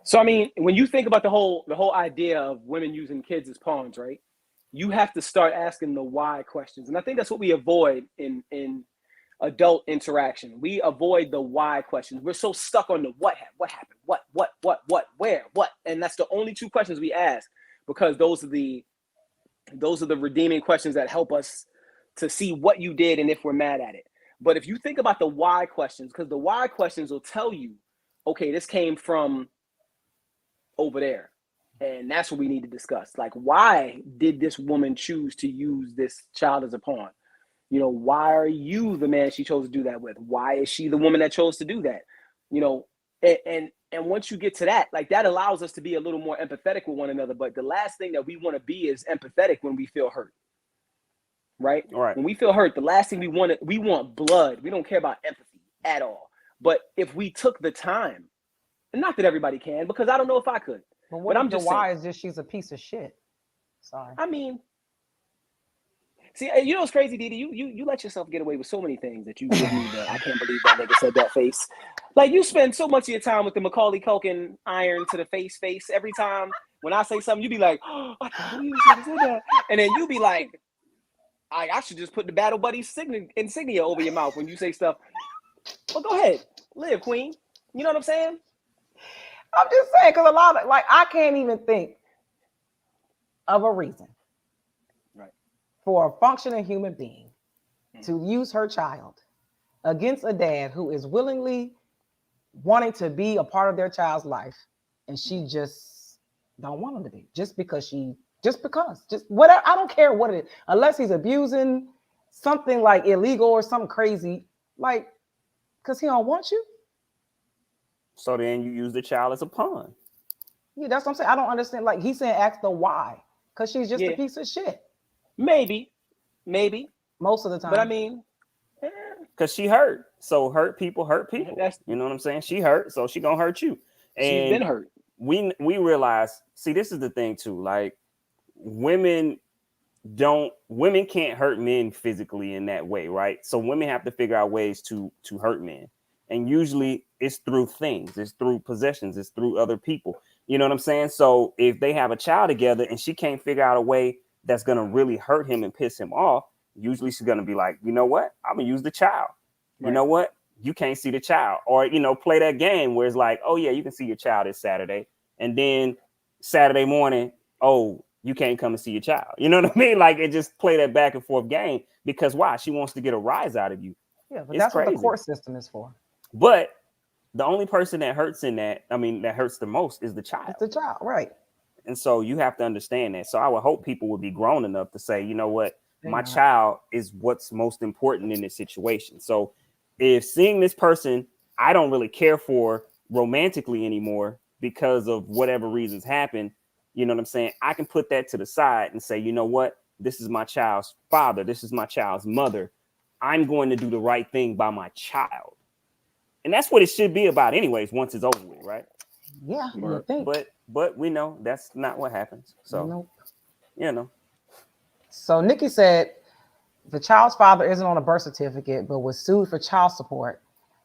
So I mean, when you think about the whole idea of women using kids as pawns, right? You have to start asking the why questions, and I think that's what we avoid in adult interaction. We avoid the why questions. We're so stuck on the what happened, what, where, what, and that's the only two questions we ask, because those are the redeeming questions that help us to see what you did and if we're mad at it. But if you think about the why questions, because the why questions will tell you, okay, this came from over there, and that's what we need to discuss. Like, why did this woman choose to use this child as a pawn? Why are you the man she chose to do that with? Why is she the woman that chose to do that? And once you get to that, like, that allows us to be a little more empathetic with one another. But the last thing that we want to be is empathetic when we feel hurt. Right? When we feel hurt, the last thing we want blood. We don't care about empathy at all. But if we took the time, and not that everybody can, because I don't know if I could. But I'm just why is just she's a piece of shit. Sorry. I mean, see, what's crazy, Didi? You let yourself get away with so many things that you give me the I can't believe that nigga said that face. Like, you spend so much of your time with the Macaulay Culkin iron to the face every time. When I say something, you be like, oh, I can't believe you said that. And then you be like, I should just put the Battle Buddy insignia over your mouth when you say stuff. Well, go ahead. Live, queen. You know what I'm saying? I'm just saying, because a lot of, I can't even think of a reason for a functioning human being to use her child against a dad who is willingly wanting to be a part of their child's life, and she just don't want him to be, just whatever. I don't care what it is, unless he's abusing something like illegal or something crazy, like, because he don't want you. So then you use the child as a pawn. Yeah, that's what I'm saying. I don't understand. Like, he's saying ask the why, because she's just a piece of shit. Maybe. Most of the time. But I mean, because she hurt. So hurt people. You know what I'm saying? She hurt, so she gonna hurt you. And she's been hurt. We realize, see, this is the thing too. Like, women can't hurt men physically in that way, right? So women have to figure out ways to hurt men. And usually it's through things, it's through possessions, it's through other people. You know what I'm saying? So if they have a child together and she can't figure out a way that's going to really hurt him and piss him off, usually she's going to be like, you know what? I'm going to use the child. Right. You know what? You can't see the child. Or, play that game where it's like, oh, yeah, you can see your child this Saturday. And then Saturday morning, oh, you can't come and see your child. You know what I mean? Like, it just play that back and forth game, because why? She wants to get a rise out of you. Yeah, but that's crazy. What the court system is for. But the only person that hurts that hurts the most is the child. It's the child, right. And so you have to understand that. So I would hope people would be grown enough to say, you know what, my child is what's most important in this situation. So if seeing this person I don't really care for romantically anymore because of whatever reasons happen, you know what I'm saying? I can put that to the side and say, you know what? This is my child's father. This is my child's mother. I'm going to do the right thing by my child. And that's what it should be about anyways, once it's over with, right? Yeah, you think. But we know that's not what happens. So, nope. You know. So Nikki said the child's father isn't on a birth certificate, but was sued for child support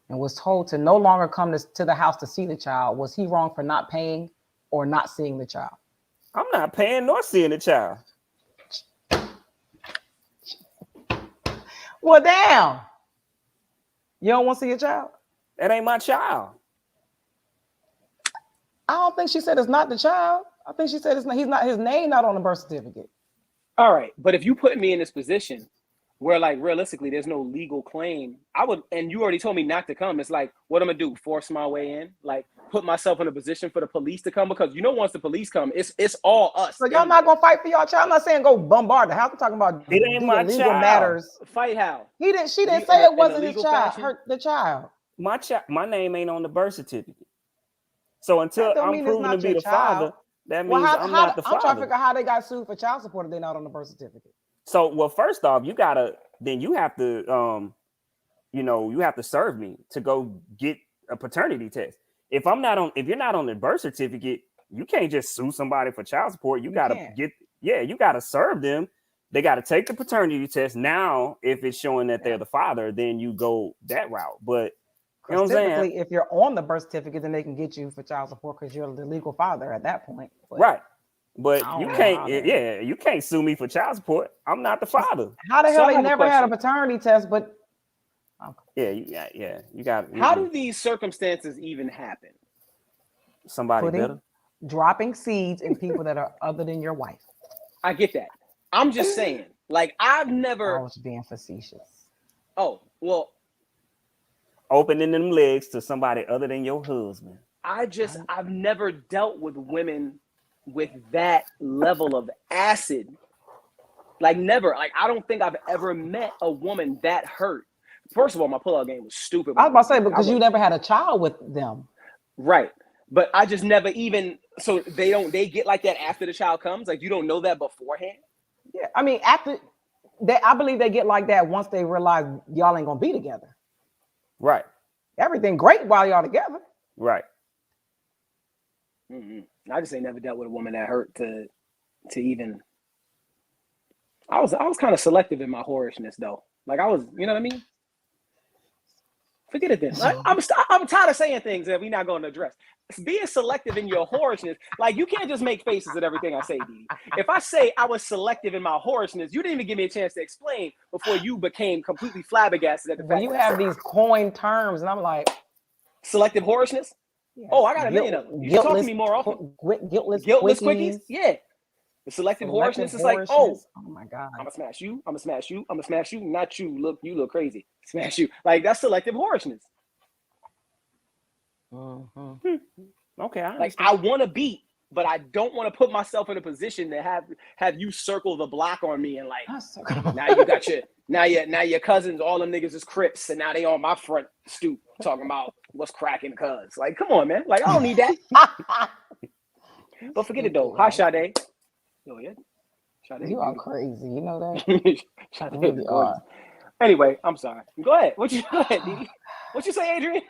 and was told to no longer come to the house to see the child. Was he wrong for not paying or not seeing the child? I'm not paying nor seeing the child. Well, damn. You don't want to see your child? That ain't my child. I don't think she said it's not the child. I think she said it's not, his name not on the birth certificate. All right, but if you put me in this position where, like, realistically, there's no legal claim, I would, and you already told me not to come. It's like, what I'm gonna do? Force my way in? Like, put myself in a position for the police to come? Because once the police come, it's all us. So y'all not gonna fight for y'all child? I'm not saying go bombard the house. I'm talking about it ain't my legal child. Matters. Fight how? She didn't say it wasn't his child. The child. My name ain't on the birth certificate. So until I'm proven to be the father, that means I'm not the father. I'm trying to figure out how they got sued for child support if they're not on the birth certificate. So, well, first off, you have to you have to serve me to go get a paternity test. If you're not on the birth certificate, you can't just sue somebody for child support. You gotta you gotta serve them. They gotta take the paternity test. Now, if it's showing that they're the father, then you go that route. But you know what I'm saying? If you're on the birth certificate, then they can get you for child support because you're the legal father at that point. But right. But you can't sue me for child support. I'm not the father. How the hell they never had a paternity test? But you got. How do these circumstances even happen? Somebody better dropping seeds in people that are other than your wife. I get that. I'm just saying, like, I've never. I was being facetious. Oh well. Opening them legs to somebody other than your husband. I've never dealt with women with that level of acid. Like, never. Like, I don't think I've ever met a woman that hurt. First of all, my pullout game was stupid. I was about to say, because you never had a child with them. Right. But I just never even, so they get like that after the child comes? Like, you don't know that beforehand? Yeah, I mean, I believe they get like that once they realize y'all ain't gonna be together. Right. Everything great while y'all together. Right. I just ain't never dealt with a woman that hurt to even. I was kind of selective in my whorishness though. Like, I was, you know what I mean? Forget it then. Like, I'm tired of saying things that we're not going to address. Being selective in your whorishness, like, you can't just make faces at everything I say, Dee. If I say I was selective in my whorishness, you didn't even give me a chance to explain before you became completely flabbergasted at the fact. When you have these coined terms, and I'm like, selective whorishness. Yeah. Oh, I got a million of them. You should talk to me more often. Guiltless quickies. Yeah. The selective whorishness is like, oh my God, I'm gonna smash you. I'm gonna smash you. I'm gonna smash you. Not you. Look, you look crazy. Smash you. Like, that's selective whorishness. Okay, like, I want to beat, but I don't want to put myself in a position to have you circle the block on me and, like, now you got now your cousins, all them niggas is Crips, and now they on my front stoop talking about what's cracking, cuz. Like, come on, man. Like, I don't need that. But forget it though. Hi, Sade. Oh yeah. Sade, you are crazy. You know that. Sade, really are. Anyway, I'm sorry. Go ahead. What you Didi? What you say, Adrian?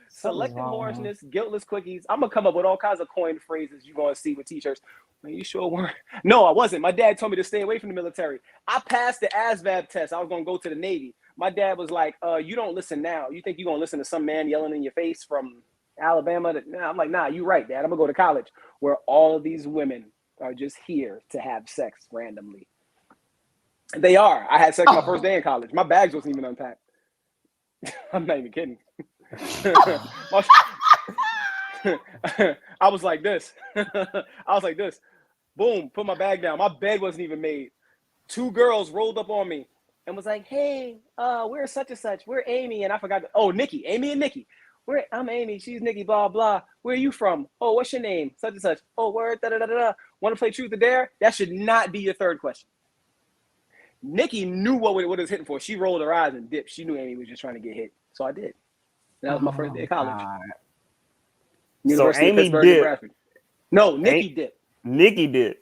Selective whorishness, guiltless quickies. I'm gonna come up with all kinds of coined phrases you're gonna see with t-shirts. Man, you sure weren't? No, I wasn't. My dad told me to stay away from the military. I passed the ASVAB test. I was gonna go to the Navy. My dad was like, you don't listen now. You think you're gonna listen to some man yelling in your face from Alabama? Nah. I'm like, nah, you're right, Dad. I'm gonna go to college where all of these women are just here to have sex randomly. They are. I had sex my first day in college. My bags wasn't even unpacked. I'm not even kidding. I was like this. Boom, put my bag down. My bed wasn't even made. 2 girls rolled up on me and was like, hey, we're such and such. We're Amy. And I forgot. Amy and Nikki. Where I'm Amy, she's Nikki, blah blah. Where are you from? Oh, what's your name? Such and such. Oh, word, da da da da. Want to play truth or dare? That should not be your third question. Nikki knew what it was hitting for. She rolled her eyes and dipped. She knew Amy was just trying to get hit. So I did. And that was my first day of college. God. University of Amy Pittsburgh, dipped. Nebraska. No, Nikki dipped. Nikki did.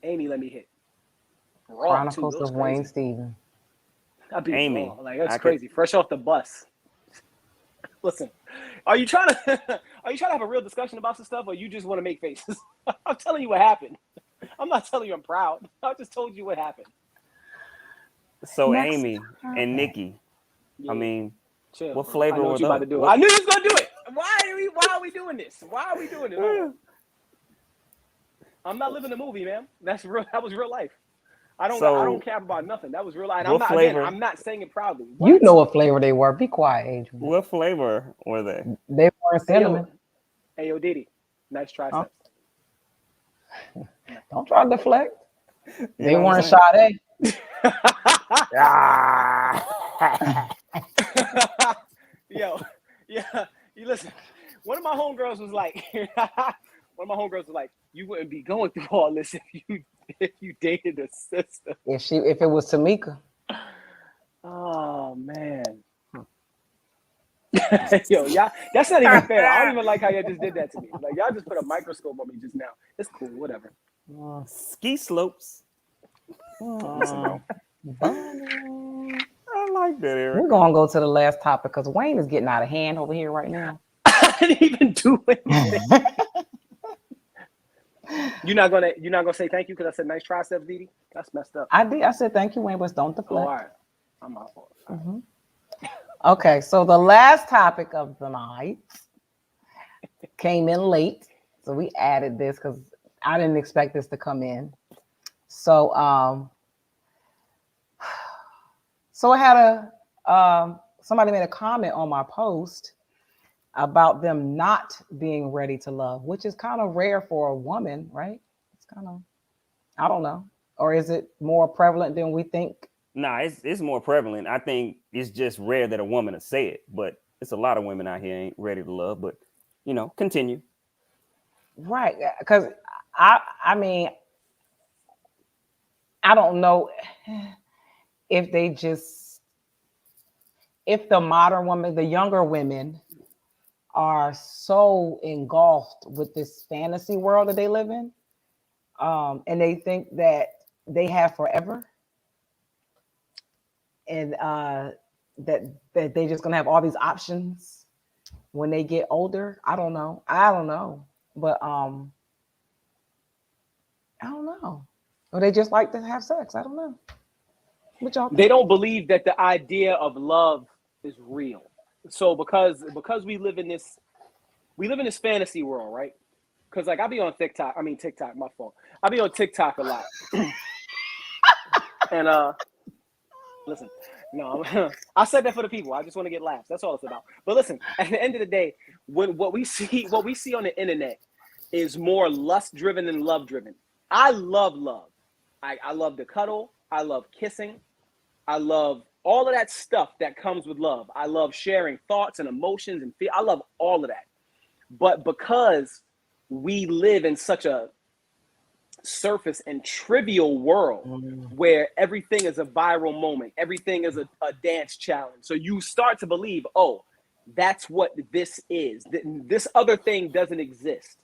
Amy let me hit. Raw, Chronicles too. of Wayne Stevens. I beat Amy. raw. Like that's crazy. Fresh off the bus. Listen, are you trying to have a real discussion about some stuff, or you just want to make faces? I'm telling you what happened. I'm not telling you I'm proud. I just told you what happened. So Next Amy and Nikki. Yeah. I mean, Chill. what flavor I know what was you up? about to do. What? I knew you was gonna do it. Why are we doing this? Why are we doing this? I'm not living the movie, man. That's real. That was real life. I don't cap about nothing. That was real life. And I'm not saying it proudly. What? You know what flavor they were. Be quiet, Adrian. What flavor were they? They weren't cinnamon. Hey, yo, Diddy. Nice triceps. Oh. Don't try to deflect. They weren't Sade. Yo, yeah. You listen. One of my homegirls was like, you wouldn't be going through all this if you dated a sister. If it was Tamika. Oh man. Yo, y'all, that's not even fair. I don't even like how y'all just did that to me. Like y'all just put a microscope on me just now. It's cool, whatever. Ski slopes. Listen, bro. I like that, Eric. We're gonna go to the last topic because Wayne is getting out of hand over here right now. I didn't even do anything. You're not gonna say thank you because I said nice triceps, Didi? That's messed up. I did. I said thank you, Wayne, but don't deflect. Oh, all right. I'm out for it. Mm-hmm. Okay, so the last topic of the night came in late, so we added this because I didn't expect this to come in. So, I had somebody made a comment on my post about them not being ready to love, which is kind of rare for a woman, right? It's kind of, I don't know, or is it more prevalent than we think? Nah, it's more prevalent. I think it's just rare that a woman will say it, but it's a lot of women out here ain't ready to love. But continue. Right, because I mean, I don't know if the modern women, the younger women, are so engulfed with this fantasy world that they live in, and they think that they have forever. And that they're just gonna have all these options when they get older. I don't know, but I don't know. Or they just like to have sex. I don't know. What y'all think? They don't believe that the idea of love is real. So because we live in this fantasy world, right? Because like I be on TikTok, my fault. I be on TikTok a lot, and listen, no, I said that for the people. I just want to get laughs. That's all it's about. But listen, at the end of the day, what we see on the internet is more lust driven than love driven. I love love. I love to cuddle. I love kissing. I love all of that stuff that comes with love. I love sharing thoughts and emotions and I love all of that. But because we live in such a surface and trivial world where everything is a viral moment, everything is a dance challenge. So you start to believe, oh, that's what this is. This other thing doesn't exist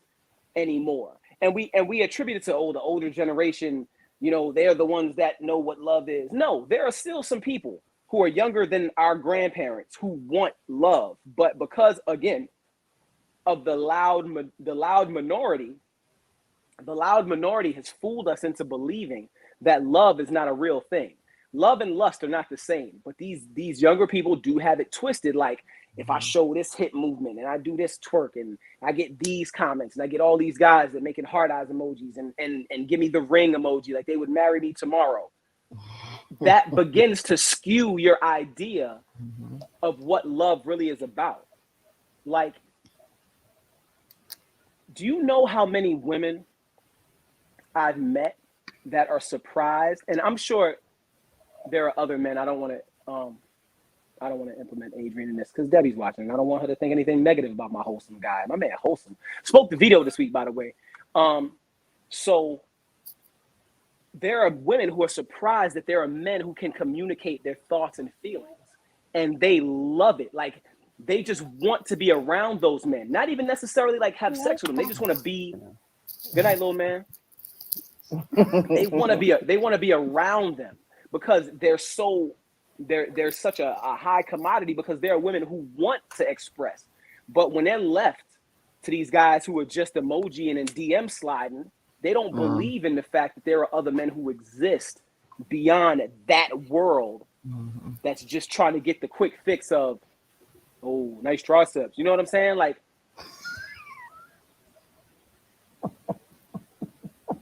anymore. And we attribute it to the older generation, they're the ones that know what love is. No, there are still some people who are younger than our grandparents who want love, but because again of the loud minority has fooled us into believing that love is not a real thing. Love and lust are not the same, but these younger people do have it twisted. Like if I show this hip movement and I do this twerk and I get these comments and I get all these guys that making heart eyes emojis and give me the ring emoji like they would marry me tomorrow. That begins to skew your idea of what love really is about. Like, do you know how many women I've met that are surprised? And I'm sure there are other men. I don't want to I don't want to implement Adrian in this because Debbie's watching. And I don't want her to think anything negative about my wholesome guy. My man, wholesome. Spoke the video this week, by the way. So there are women who are surprised that there are men who can communicate their thoughts and feelings, and they love it. Like they just want to be around those men, not even necessarily like have sex with them. They just want to be. Good night, little man. They want to be around them because they're such a high commodity because there are women who want to express, but when they're left to these guys who are just emoji and in DM sliding, they don't believe in the fact that there are other men who exist beyond that world that's just trying to get the quick fix of, oh, nice triceps. You know what I'm saying? Like,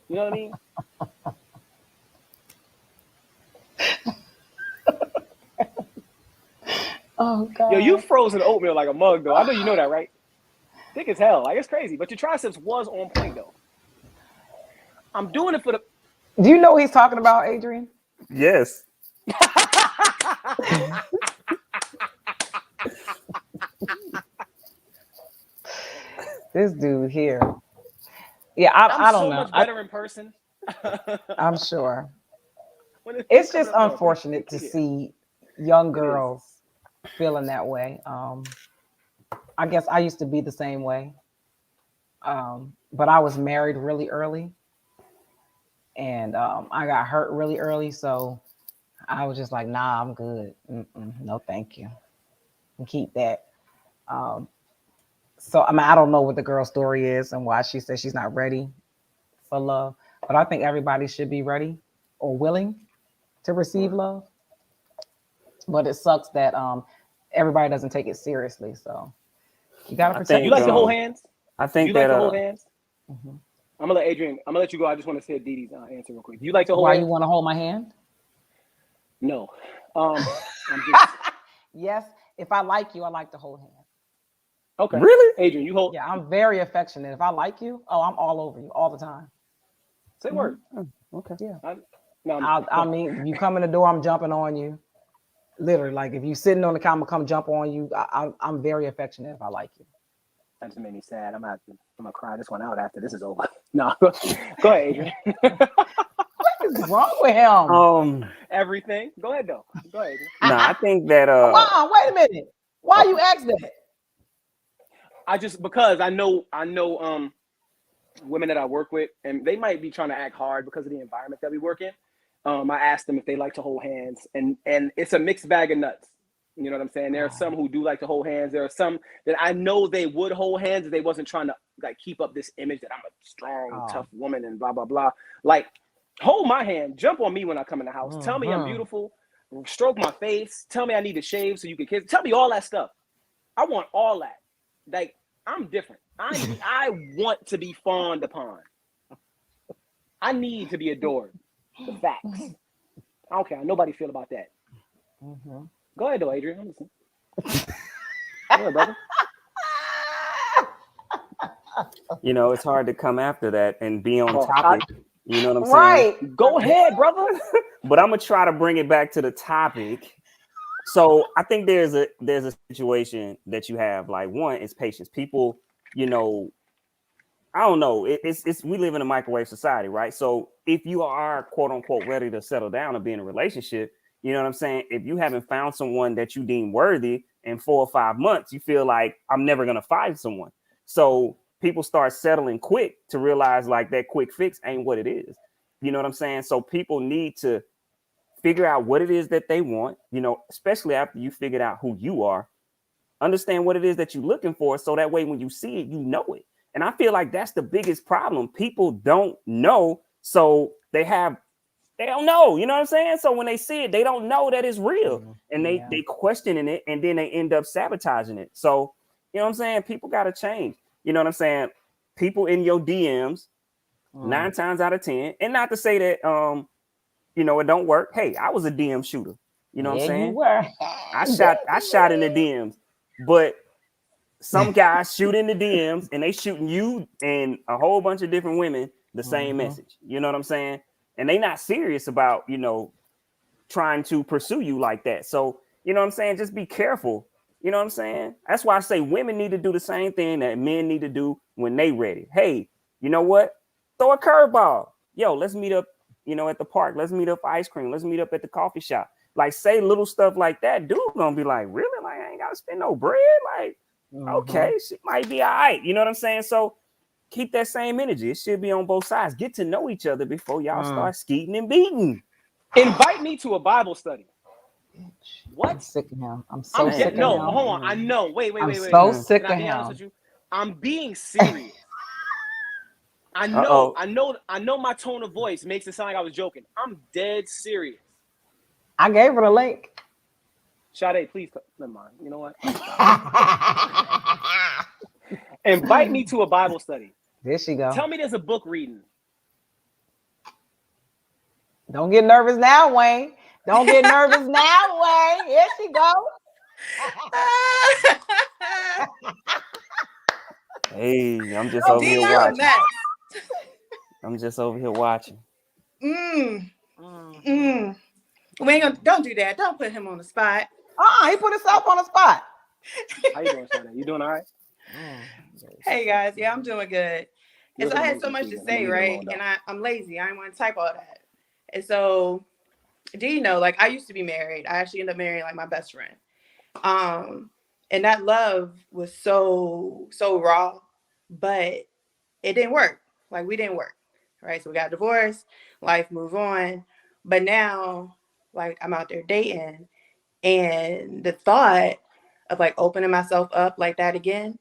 you know what I mean? Oh God. Yo, you frozen oatmeal like a mug though. I know you know that, right? Thick as hell. Like it's crazy. But your triceps was on point though. I'm doing it for the. Do you know what he's talking about, Adrian? Yes. This dude here. Yeah, I don't so know. Much better in person. I'm sure. It's just unfortunate to see young girls feeling that way. I guess I used to be the same way. But I was married really early. And I got hurt really early. So I was just like, nah, I'm good. No, thank you. And keep that. So, I mean, I don't know what the girl's story is and why she says she's not ready for love. But I think everybody should be ready or willing to receive love. But it sucks that everybody doesn't take it seriously. So you got to protect. You like to hold hands? I think you that like to hold hands? Mm-hmm. I'm gonna let Adrian. I'm gonna let you go. I just want to say Didi's answer real quick. Do you like to hold? Why hands? You want to hold my hand? No. I'm just... Yes. If I like you, I like to hold hands. Okay. Really, Adrian? You hold? Yeah, I'm very affectionate. If I like you, I'm all over you all the time. Say word. Okay. Yeah. I mean, you come in the door, I'm jumping on you. Literally, like if you sitting on the counter, come jump on you. I'm very affectionate if I like you. That just made me sad. I'm gonna cry this one out after this is over. No, go ahead, Adrian. What is wrong with him? Everything. Go ahead, though. Go ahead, Adrian. No, I think that. Wait a minute. Why you ask that? Because I know women that I work with, and they might be trying to act hard because of the environment that we work in. I asked them if they like to hold hands, and it's a mixed bag of nuts. You know what I'm saying? There are some who do like to hold hands. There are some that I know they would hold hands if they wasn't trying to like keep up this image that I'm a strong, tough woman and blah, blah, blah. Like, hold my hand. Jump on me when I come in the house. Tell me I'm beautiful. Stroke my face. Tell me I need to shave so you can kiss. Tell me all that stuff. I want all that. Like, I'm different. I want to be fawned upon. I need to be adored. The facts. I don't care how nobody feel about that. Go ahead, though, Adrian. I'm listening. Go ahead, brother. You know, it's hard to come after that and be on topic. You know what I'm saying? Right. Go ahead, brother. But I'm gonna try to bring it back to the topic. So I think there's a situation that you have. Like, one is patience. People, you know, I don't know. It's we live in a microwave society, right? So if you are quote unquote ready to settle down or be in a relationship, you know what I'm saying? If you haven't found someone that you deem worthy in 4 or 5 months, you feel like I'm never gonna find someone. So people start settling quick to realize like that quick fix ain't what it is. You know what I'm saying? So people need to figure out what it is that they want, you know, especially after you figured out who you are. Understand what it is that you're looking for, so that way when you see it, you know it. And I feel like that's the biggest problem. People don't know, so they don't know, you know what I'm saying? So when they see it, they don't know that it's real, and they questioning it, and then they end up sabotaging it. So, you know what I'm saying? People got to change. You know what I'm saying? People in your DMs, 9 times out of 10, and not to say that, you know, it don't work. Hey, I was a DM shooter. You know what I'm saying? You were. I shot in the DMs, but some guys shoot in the DMs and they shooting you and a whole bunch of different women the same message. You know what I'm saying? And they not serious about, you know, trying to pursue you like that. So You know what I'm saying? Just be careful. You know what I'm saying? That's why I say women need to do the same thing that men need to do when they ready. Hey, you know what? Throw a curveball. Yo, let's meet up, at the park. Let's meet up for ice cream. Let's meet up at the coffee shop. Like, say little stuff like that. Dude gonna be like, really? Like, I ain't gotta spend no bread. Like, okay, she might be all right. You know what I'm saying? So keep that same energy. It should be on both sides. Get to know each other before y'all start skeeting and beating. Invite me to a Bible study. What? I'm sick of him. I'm so sick of him. No, hold on. I know. Wait. I'm so sick Can I of be honest him. with you? I'm being serious. I know my tone of voice makes it sound like I was joking. I'm dead serious. I gave her the link. Sade, please. Never mind. You know what? Invite me to a Bible study. There she go. Tell me there's a book reading. Don't get nervous now, Wayne. Don't get nervous now, Wayne. Here she go. Hey, I'm just over here watching. I'm just over here watching. We ain't gonna, don't do that. Don't put him on the spot. He put himself on the spot. How you doing, Sade? You doing all right? Hey guys, yeah, I'm doing good. And so I had so much to say, right? And I'm lazy. I didn't want to type all that. And so, do you know, like I used to be married. I actually ended up marrying like my best friend. And that love was so raw, but it didn't work. Like we didn't work. Right. So we got divorced, life moved on. But now, like I'm out there dating, and the thought of like opening myself up like that again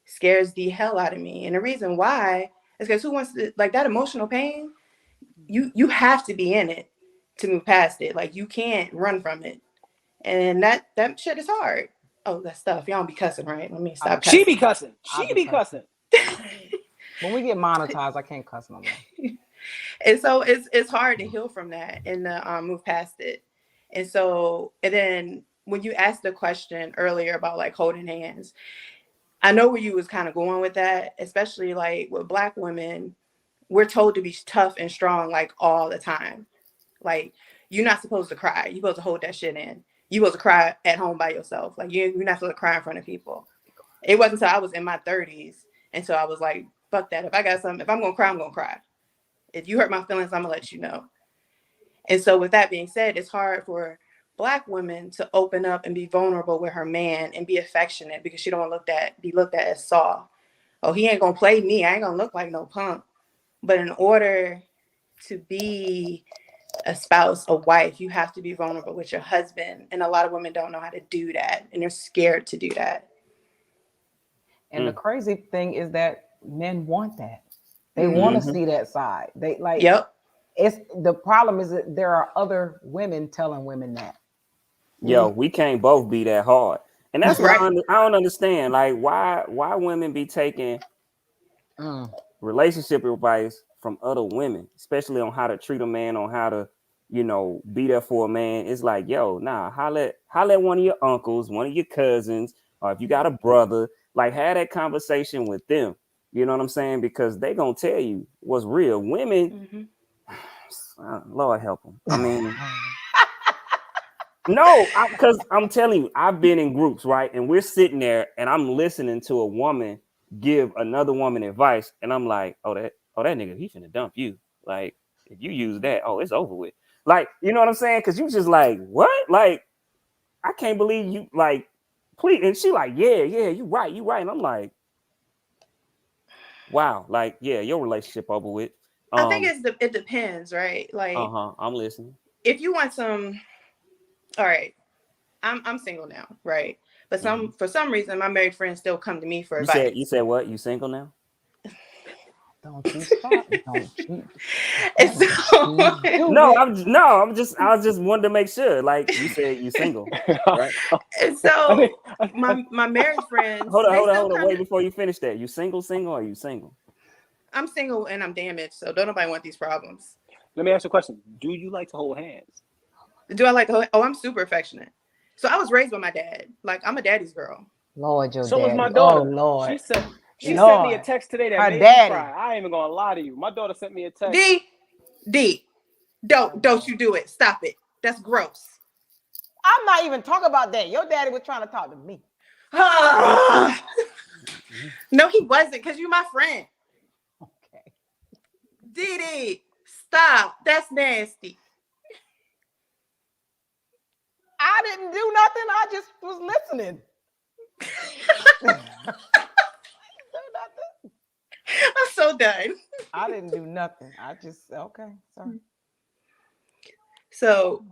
scares the hell out of me. And the reason why is because who wants to, like, that emotional pain, you have to be in it to move past it. Like you can't run from it. And that shit is hard. Oh, that stuff. Y'all don't be cussing, right? Let me stop cussing. She be cussing. She be cussing. When we get monetized, I can't cuss no more. And so it's hard to heal from that and move past it. And so, and then when you asked the question earlier about like holding hands, I know where you was kind of going with that, especially like with Black women, we're told to be tough and strong like all the time. Like you're not supposed to cry. You're supposed to hold that shit in. You're supposed to cry at home by yourself. Like you're not supposed to cry in front of people. It wasn't until I was in my 30s. And so I was like, fuck that. If I got something, if I'm going to cry, I'm going to cry. If you hurt my feelings, I'm going to let you know. And so with that being said, it's hard for Black women to open up and be vulnerable with her man and be affectionate because she don't want to be looked at as soft. Oh, he ain't going to play me. I ain't going to look like no punk. But in order to be a spouse, a wife, you have to be vulnerable with your husband. And a lot of women don't know how to do that. And they're scared to do that. And the crazy thing is that men want that. They want to see that side. They like, it's the problem is that there are other women telling women that. Yo, we can't both be that hard. And that's right. what I don't understand. Like why women be taking relationship advice from other women, especially on how to treat a man, on how to, be there for a man. It's like, yo, nah, holla at one of your uncles, one of your cousins, or if you got a brother, like have that conversation with them. You know what I'm saying? Because they gonna tell you what's real. Women, Lord help them. I mean, no, because I'm telling you, I've been in groups, right? And we're sitting there and I'm listening to a woman give another woman advice. And I'm like, oh, that nigga, he finna dump you. Like, if you use that, it's over with. Like, you know what I'm saying? Because you just like, what? Like, I can't believe you, like, please. And she like, yeah, you right. And I'm like, wow, like, yeah, your relationship over with. I think it depends, right? Like, I'm listening. If you want some, all right, I'm single now, right? But for some reason, my married friends still come to me for advice. You said what? You single now? Don't you stop? Don't you? I was just wanted to make sure. Like you said, you single, right? And so my married friends. Hold on. Wait, before you finish that, you single, or are you single? I'm single and I'm damaged, so don't nobody want these problems. Let me ask you a question. Do you like to hold hands? Do I like to hold? Oh, I'm super affectionate. So I was raised by my dad. Like I'm a daddy's girl. Lord, your so daddy. Was my daughter. Oh Lord. She sent me a text today that made me cry. I ain't even gonna lie to you. My daughter sent me a text. D, don't you do it. Stop it. That's gross. I'm not even talking about that. Your daddy was trying to talk to me. No, he wasn't, because you my friend. Okay. Didi, stop. That's nasty. I didn't do nothing. I just was listening. I'm so done. I didn't do nothing. I just okay. Sorry. So,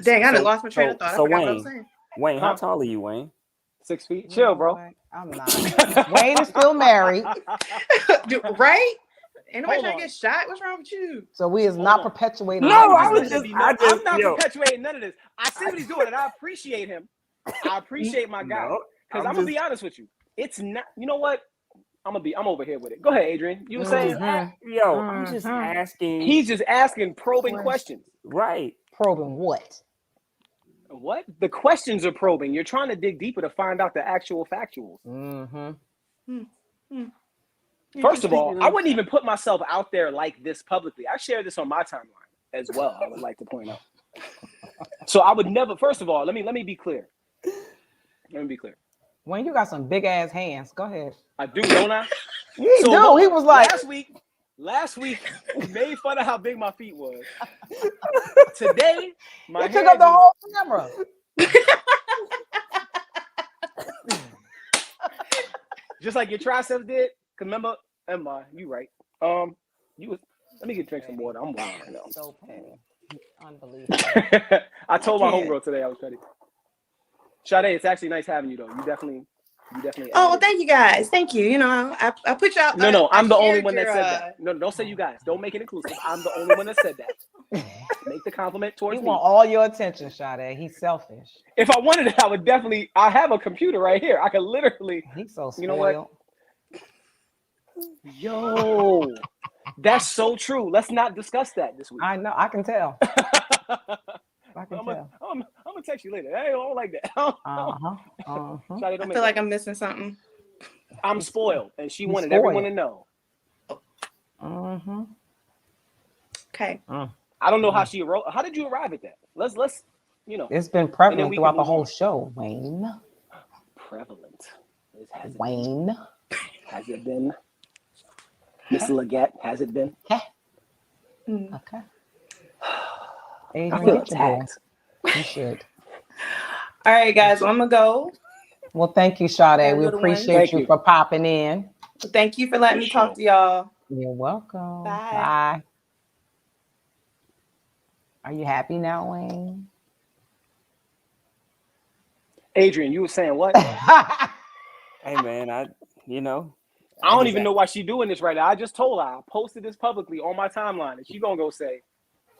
dang, I done lost my train of thought. I So forgot what I was saying. Wayne, how tall are you, Wayne? 6 feet. You Chill, know bro. what? I'm not. Wayne is still married, Dude, right? Ain't nobody Hold trying on. to get shot. What's wrong with you? so we is Hold not on. perpetuating. No, I this. was I'm not perpetuating none of this. I see what he's doing, and I appreciate him. I appreciate my guy. No, Because I'm gonna be honest with you. It's not. You know what? I'm over here with it. Go ahead, Adrian. You were saying, I'm just asking. he's just asking probing questions. Right. Probing what? What? The questions are probing. You're trying to dig deeper to find out the actual factuals. First of all, I wouldn't even put myself out there like this publicly. I share this on my timeline as well. I would like to point out. So I would never. First of all, let me be clear. Let me be clear. Wayne, you got some big ass hands. Go ahead. I do, don't I? You do. He was like last week we made fun of how big my feet was. Today, my it took up the whole camera. Just like your triceps did. Cause remember, Emma, you right. You was. Let me get drink some water. I'm wild right now. So petty. Unbelievable. I told my homegirl today I was petty. Sade, it's actually nice having you though. You definitely. Oh, well, thank you guys. Thank you. You know, I put y'all. No, I'm the only one that said that. No, don't say you guys. Don't make it inclusive. I'm the only one that said that. Make the compliment towards me. You want all your attention, Sade. He's selfish. If I wanted it, I would definitely. I have a computer right here. I could literally. He's so spoiled. You know what? Yo, that's so true. Let's not discuss that this week. I know. I can tell. I'm gonna text you later. Hey, I don't like that. I feel like I'm missing something. I'm spoiled, and she wanted everyone to know. Okay. I don't know how she wrote. How did you arrive at that? Let's It's been prevalent throughout the whole show, Wayne. Prevalent. Wayne. Has it been? Miss Leggett, has it been? Okay. I feel attacked. You should. All right, guys. Well, I'm gonna go. Well, thank you, Sade. We appreciate you for popping in. Thank you for letting me talk to y'all. You're welcome. Bye. Are you happy now, Wayne? Adrian, you were saying what? Hey man, I don't even know why she's doing this right now. I just told her I posted this publicly on my timeline, and she gonna go say,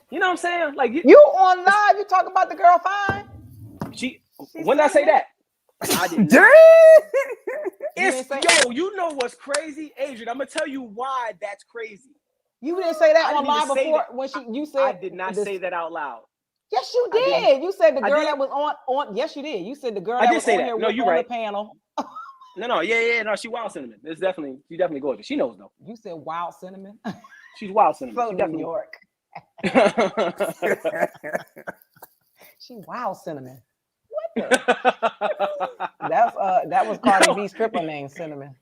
you know what I'm saying? Like you on live, you talk about the girl fine. When did I say that? I didn't. You know what's crazy, Adrian? I'm gonna tell you why that's crazy. You didn't say that on live before when you said. I did not say that out loud. Yes, you did. You said the girl that was on. Yes, you did. You said the girl that was on here on the panel. No, no, she wild cinnamon. She's definitely gorgeous. She knows though. You said wild cinnamon. She's wild cinnamon. So she New York. She wild cinnamon. What the? That was Cardi B's stripper name, Cinnamon.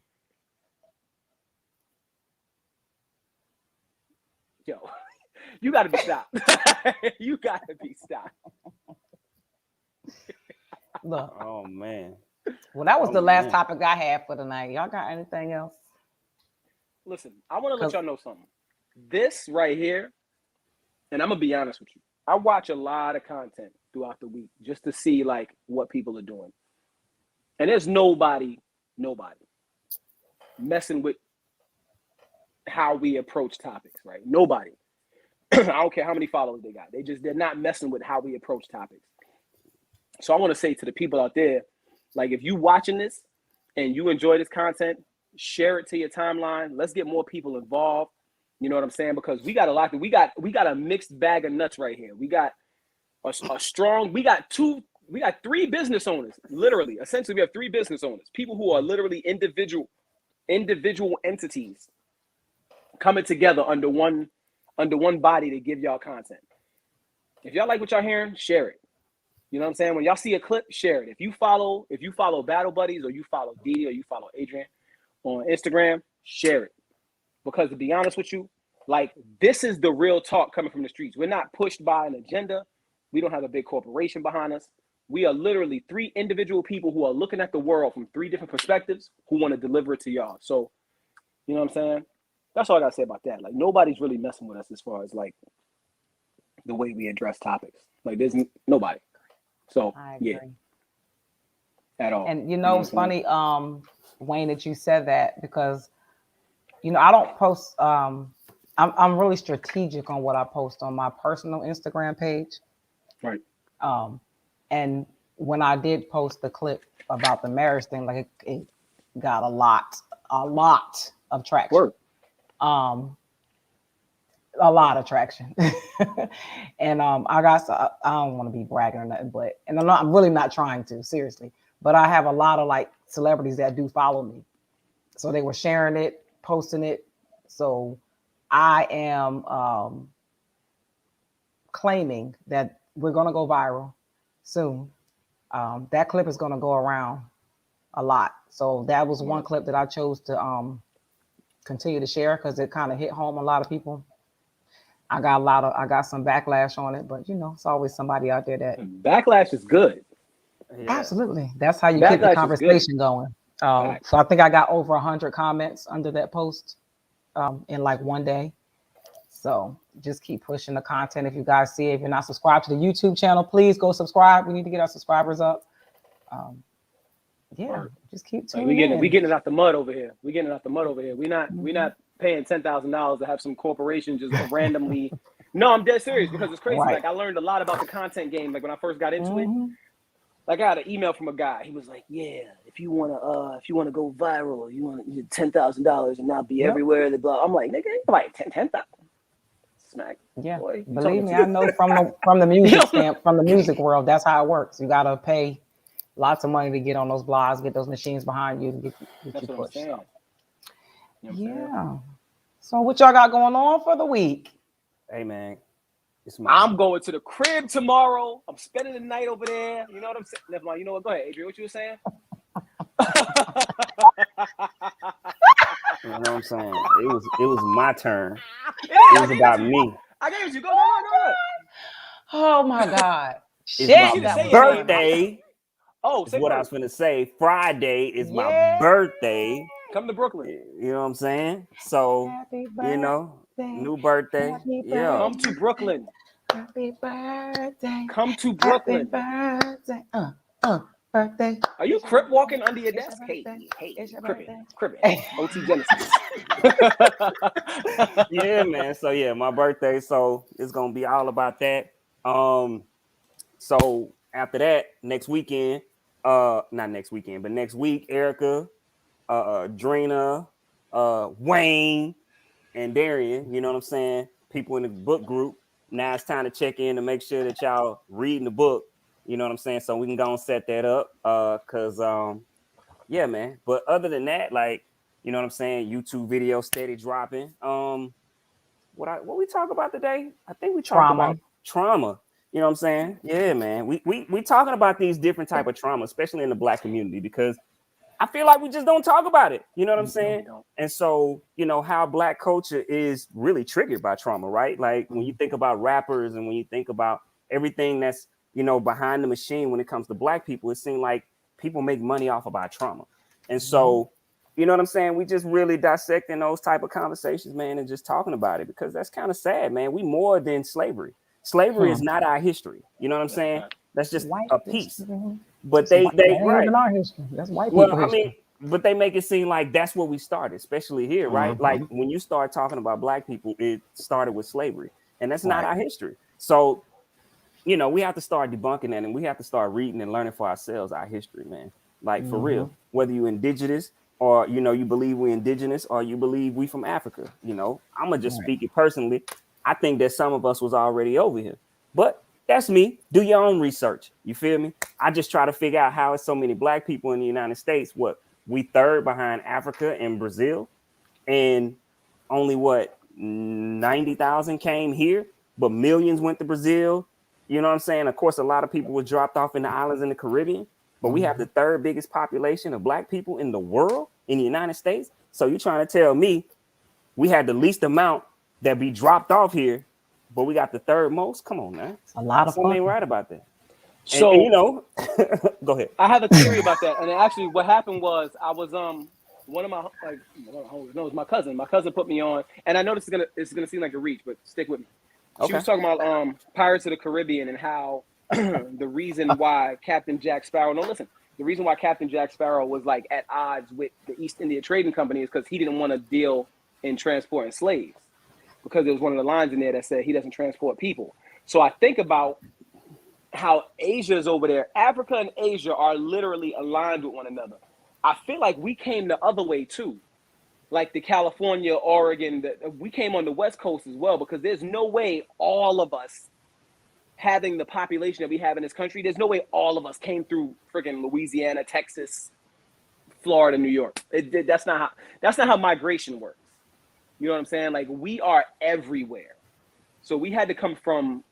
Yo, you gotta be stopped. You gotta be stopped. Look. Oh man. Well, that was the last topic I had for tonight. Y'all got anything else? Listen, I want to let y'all know something. This right here, and I'm gonna be honest with you. I watch a lot of content throughout the week just to see like what people are doing. And there's nobody messing with how we approach topics, right? Nobody. I don't care how many followers they got. They're not messing with how we approach topics. So I want to say to the people out there, like if you watching this and you enjoy this content, share it to your timeline. Let's get more people involved. You know what I'm saying? Because we got a lot. We got a mixed bag of nuts right here. We got a strong. We got three business owners. Literally, essentially, we have three business owners. People who are literally individual entities coming together under one body to give y'all content. If y'all like what y'all hearing, share it. You know what I'm saying? When y'all see a clip, share it. If you follow Battle Buddies or you follow Didi or you follow Adrian on Instagram, share it. Because to be honest with you, like, this is the real talk coming from the streets. We're not pushed by an agenda. We don't have a big corporation behind us. We are literally 3 individual people who are looking at the world from 3 different perspectives who want to deliver it to y'all. So, you know what I'm saying? That's all I got to say about that. Like, nobody's really messing with us as far as, like, the way we address topics. Like, there's nobody. So, yeah. At all. And, you know, it's funny, Wayne, that you said that, because, you know, I don't post, I'm really strategic on what I post on my personal Instagram page. Right. And when I did post the clip about the marriage thing, like, it got a lot of traction. Word. A lot of traction. And I don't want to be bragging or nothing, but, and I'm really not trying to, seriously, but I have a lot of like celebrities that do follow me. So they were sharing it, posting it. So I am claiming that we're going to go viral soon. That clip is going to go around a lot. So that was one clip that I chose to continue to share because it kind of hit home a lot of people. I got some backlash on it, but you know, it's always somebody out there that backlash is good. Yeah. Absolutely. That's how you keep the conversation going. So I think I got over 100 comments under that post in like one day. So just keep pushing the content. If you guys see it, if you're not subscribed to the YouTube channel, please go subscribe. We need to get our subscribers up. Just keep tuning in. We getting it out the mud over here. We're not paying $10,000 to have some corporation just randomly. No, I'm dead serious, because it's crazy. Right. Like, I learned a lot about the content game. Like, when I first got into it, like, I had an email from a guy. He was like, "Yeah, if you wanna go viral, you want $10,000 and not be everywhere." The blah. I'm like, "Nigga, like 10,000." Smack. Yeah, boy, believe me, I know from the music from the music world, that's how it works. You gotta pay lots of money to get on those blogs, get those machines behind you to get you pushed. So. So what y'all got going on for the week? Hey man, I'm going to the crib tomorrow. I'm spending the night over there. You know what I'm saying? Never mind. You know what? Go ahead, Adrian. What you were saying? You know what I'm saying? It was my turn. It was about me. I gave you. Go. Oh my God. It's my birthday. Oh, what I was gonna say. Friday is my birthday. Come to Brooklyn. You know what I'm saying? So, you know, new birthday. Yeah. Come to Brooklyn. Happy birthday. Come to Brooklyn. Happy birthday. Birthday. Are you crip walking under your desk? Hey, crippin'. OT Genesis. Yeah, man. So yeah, my birthday. So it's gonna be all about that. So after that, next weekend, not next weekend, but next week, Erica, Drina, Wayne, and Darian, you know what I'm saying? People in the book group. Now it's time to check in to make sure that y'all reading the book. You know what I'm saying? So we can go and set that up. Yeah, man. But other than that, like, you know what I'm saying? YouTube video steady dropping. What we talk about today? I think we talk about trauma. You know what I'm saying? Yeah, man. We talking about these different type of trauma, especially in the Black community, because I feel like we just don't talk about it. You know what I'm saying? And so, you know, how Black culture is really triggered by trauma, right? Like when you think about rappers and when you think about everything that's, you know, behind the machine when it comes to Black people, it seems like people make money off of our trauma. And so, you know what I'm saying? We just really dissecting those type of conversations, man, and just talking about it, because that's kind of sad, man. We more than slavery. Slavery is not our history. You know what I'm saying? That's just a piece. But they right. Our history. That's white people history. I mean, but they make it seem like that's where we started, especially here, right? Like when you start talking about Black people, it started with slavery, and that's not our history. So, you know, we have to start debunking that, and we have to start reading and learning for ourselves our history, man. Like for real, whether you're indigenous or, you know, you believe we're indigenous or you believe we from Africa, you know, I'm gonna just speak it personally. I think that some of us was already over here, but that's me. Do your own research. You feel me? I just try to figure out how it's so many Black people in the United States. What, we third behind Africa and Brazil, and only 90,000 came here, but millions went to Brazil, You know what I'm saying? Of course, a lot of people were dropped off in the islands in the Caribbean, but we have the third biggest population of black people in the world in the United States. So you're trying to tell me we had the least amount that be dropped off here, but we got the third most? Come on, man. A lot of Something ain't fucking. right about that. So And you know, go ahead. I have a theory about that. And actually, what happened was I was one of my like no, it was my cousin. My cousin put me on, and I know this is gonna seem like a reach, but stick with me. She Okay. was talking about Pirates of the Caribbean and how the reason why Captain Jack Sparrow. No, listen. The reason why Captain Jack Sparrow was like at odds with the East India Trading Company is because he didn't want to deal in transporting slaves, because there was one of the lines in there that said he doesn't transport people. So I think about how Asia is over there. Africa and Asia are literally aligned with one another. I feel like we came the other way too. Like the California, Oregon, we came on the West Coast as well, because there's no way all of us having the population that we have in this country, there's no way all of us came through freaking Louisiana, Texas, Florida, New York. That's not how migration works. You know what I'm saying? Like, we are everywhere. So we had to come from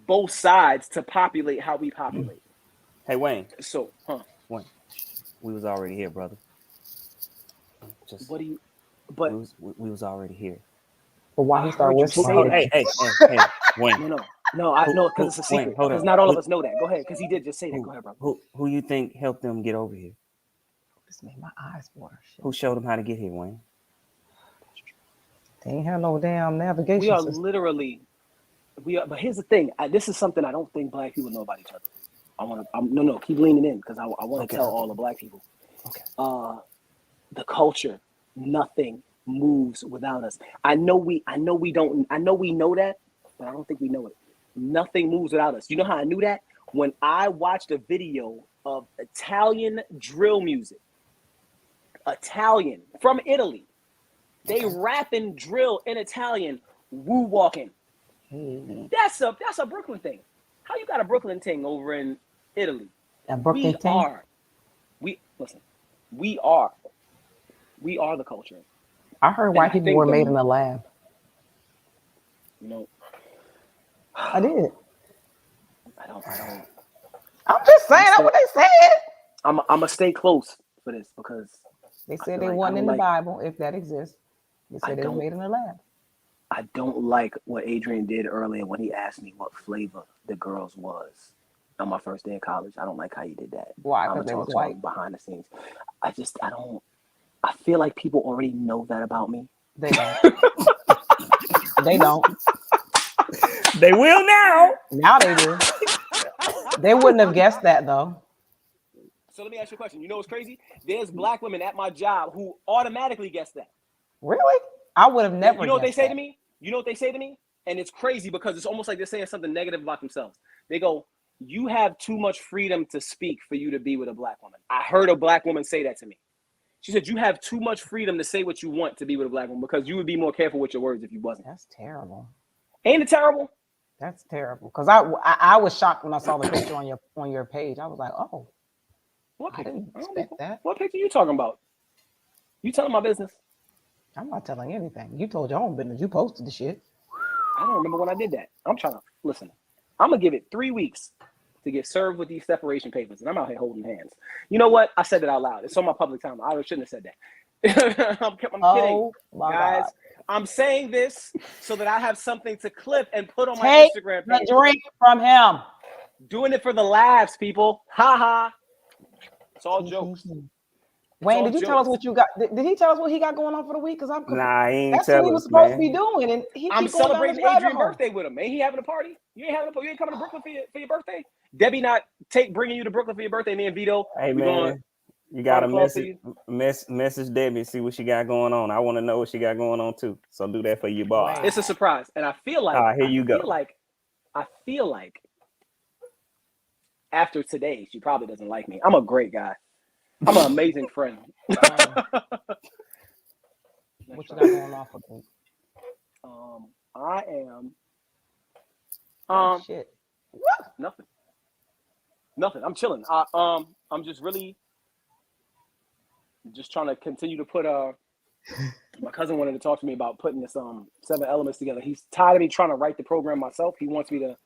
both sides to populate how we populate. Hey, Wayne. So, Wayne, we was already here, brother. Just what do you? But we was already here. But why I he started heard you whispering? say Hey, Wayne. no, I know, because it's a secret. Hold Because on. not all of us know that. Go ahead, because he did just say that. Go ahead, brother. Who you think helped them get over here? This made my eyes water. Shit. Who showed them how to get here, Wayne? They ain't have no damn navigation We are system. literally, but here's the thing. This is something I don't think black people know about each other. No, keep leaning in, because I want to tell all the black people. Okay. The culture, nothing moves without us. I know we know that, but I don't think we know it. Nothing moves without us. You know how I knew that? When I watched a video of Italian drill music. Italian from Italy. They rapping drill in Italian, woo walking. Mm-hmm. That's a Brooklyn thing. How you got a Brooklyn thing over in Italy? A Brooklyn thing? We are the culture. I heard white people were made in a lab. You know, I did. I don't. I'm just saying that's what they said. I'm gonna stay close for this, because they said they wasn't in the Bible, if that exists. They said they were made in a lab. I don't like what Adrian did earlier when he asked me what flavor the girls was on my first day of college. I don't like how you did that. Why? Because they was white. Behind the scenes. I don't. I feel like people already know that about me. They don't. They don't. They will now. Now they do. They wouldn't have guessed that though. So let me ask you a question. You know what's crazy? There's black women at my job who automatically guess that. Really? I would have never. You know what they say to me? You know what they say to me? And it's crazy, because it's almost like they're saying something negative about themselves. They go, "You have too much freedom to speak for you to be with a black woman." I heard a black woman say that to me. She said, "You have too much freedom to say what you want to be with a black woman, because you would be more careful with your words if you wasn't." That's terrible. Ain't it terrible? That's terrible. Because I was shocked when I saw the picture on your page. I was like, oh, What picture? I didn't expect that. What picture you talking about? You telling my business? I'm not telling anything. You told your own business. You posted the shit. I don't remember when I did that. I'm trying to listen. I'm gonna give it 3 weeks to get served with these separation papers, and I'm out here holding hands. You know what? I said it out loud. It's on my public time. I shouldn't have said that. I'm kidding, guys. God. I'm saying this so that I have something to clip and put on my Instagram page. Drink from him. Doing it for the laughs, people. Ha ha. It's all jokes. Wayne, did you tell us what you got? Did he tell us what he got going on for the week? Because I'm Nah, he ain't that's tell what he was us, supposed man. to be doing, and I'm celebrating Adrian's birthday with him. Ain't he having a party? You ain't coming to Brooklyn for your birthday? Debbie not bringing you to Brooklyn for your birthday. Me and Vito. Hey man, you got to message Debbie, see what she got going on. I want to know what she got going on too. So do that for your boss. It's a surprise, and I feel like here you go. I feel like after today, she probably doesn't like me. I'm a great guy. I'm an amazing friend. What you got going on for the week? I am. Shit. Nothing. I'm chilling. I'm just really just trying to continue to put my cousin wanted to talk to me about putting this 7 elements together. He's tired of me trying to write the program myself. He wants me to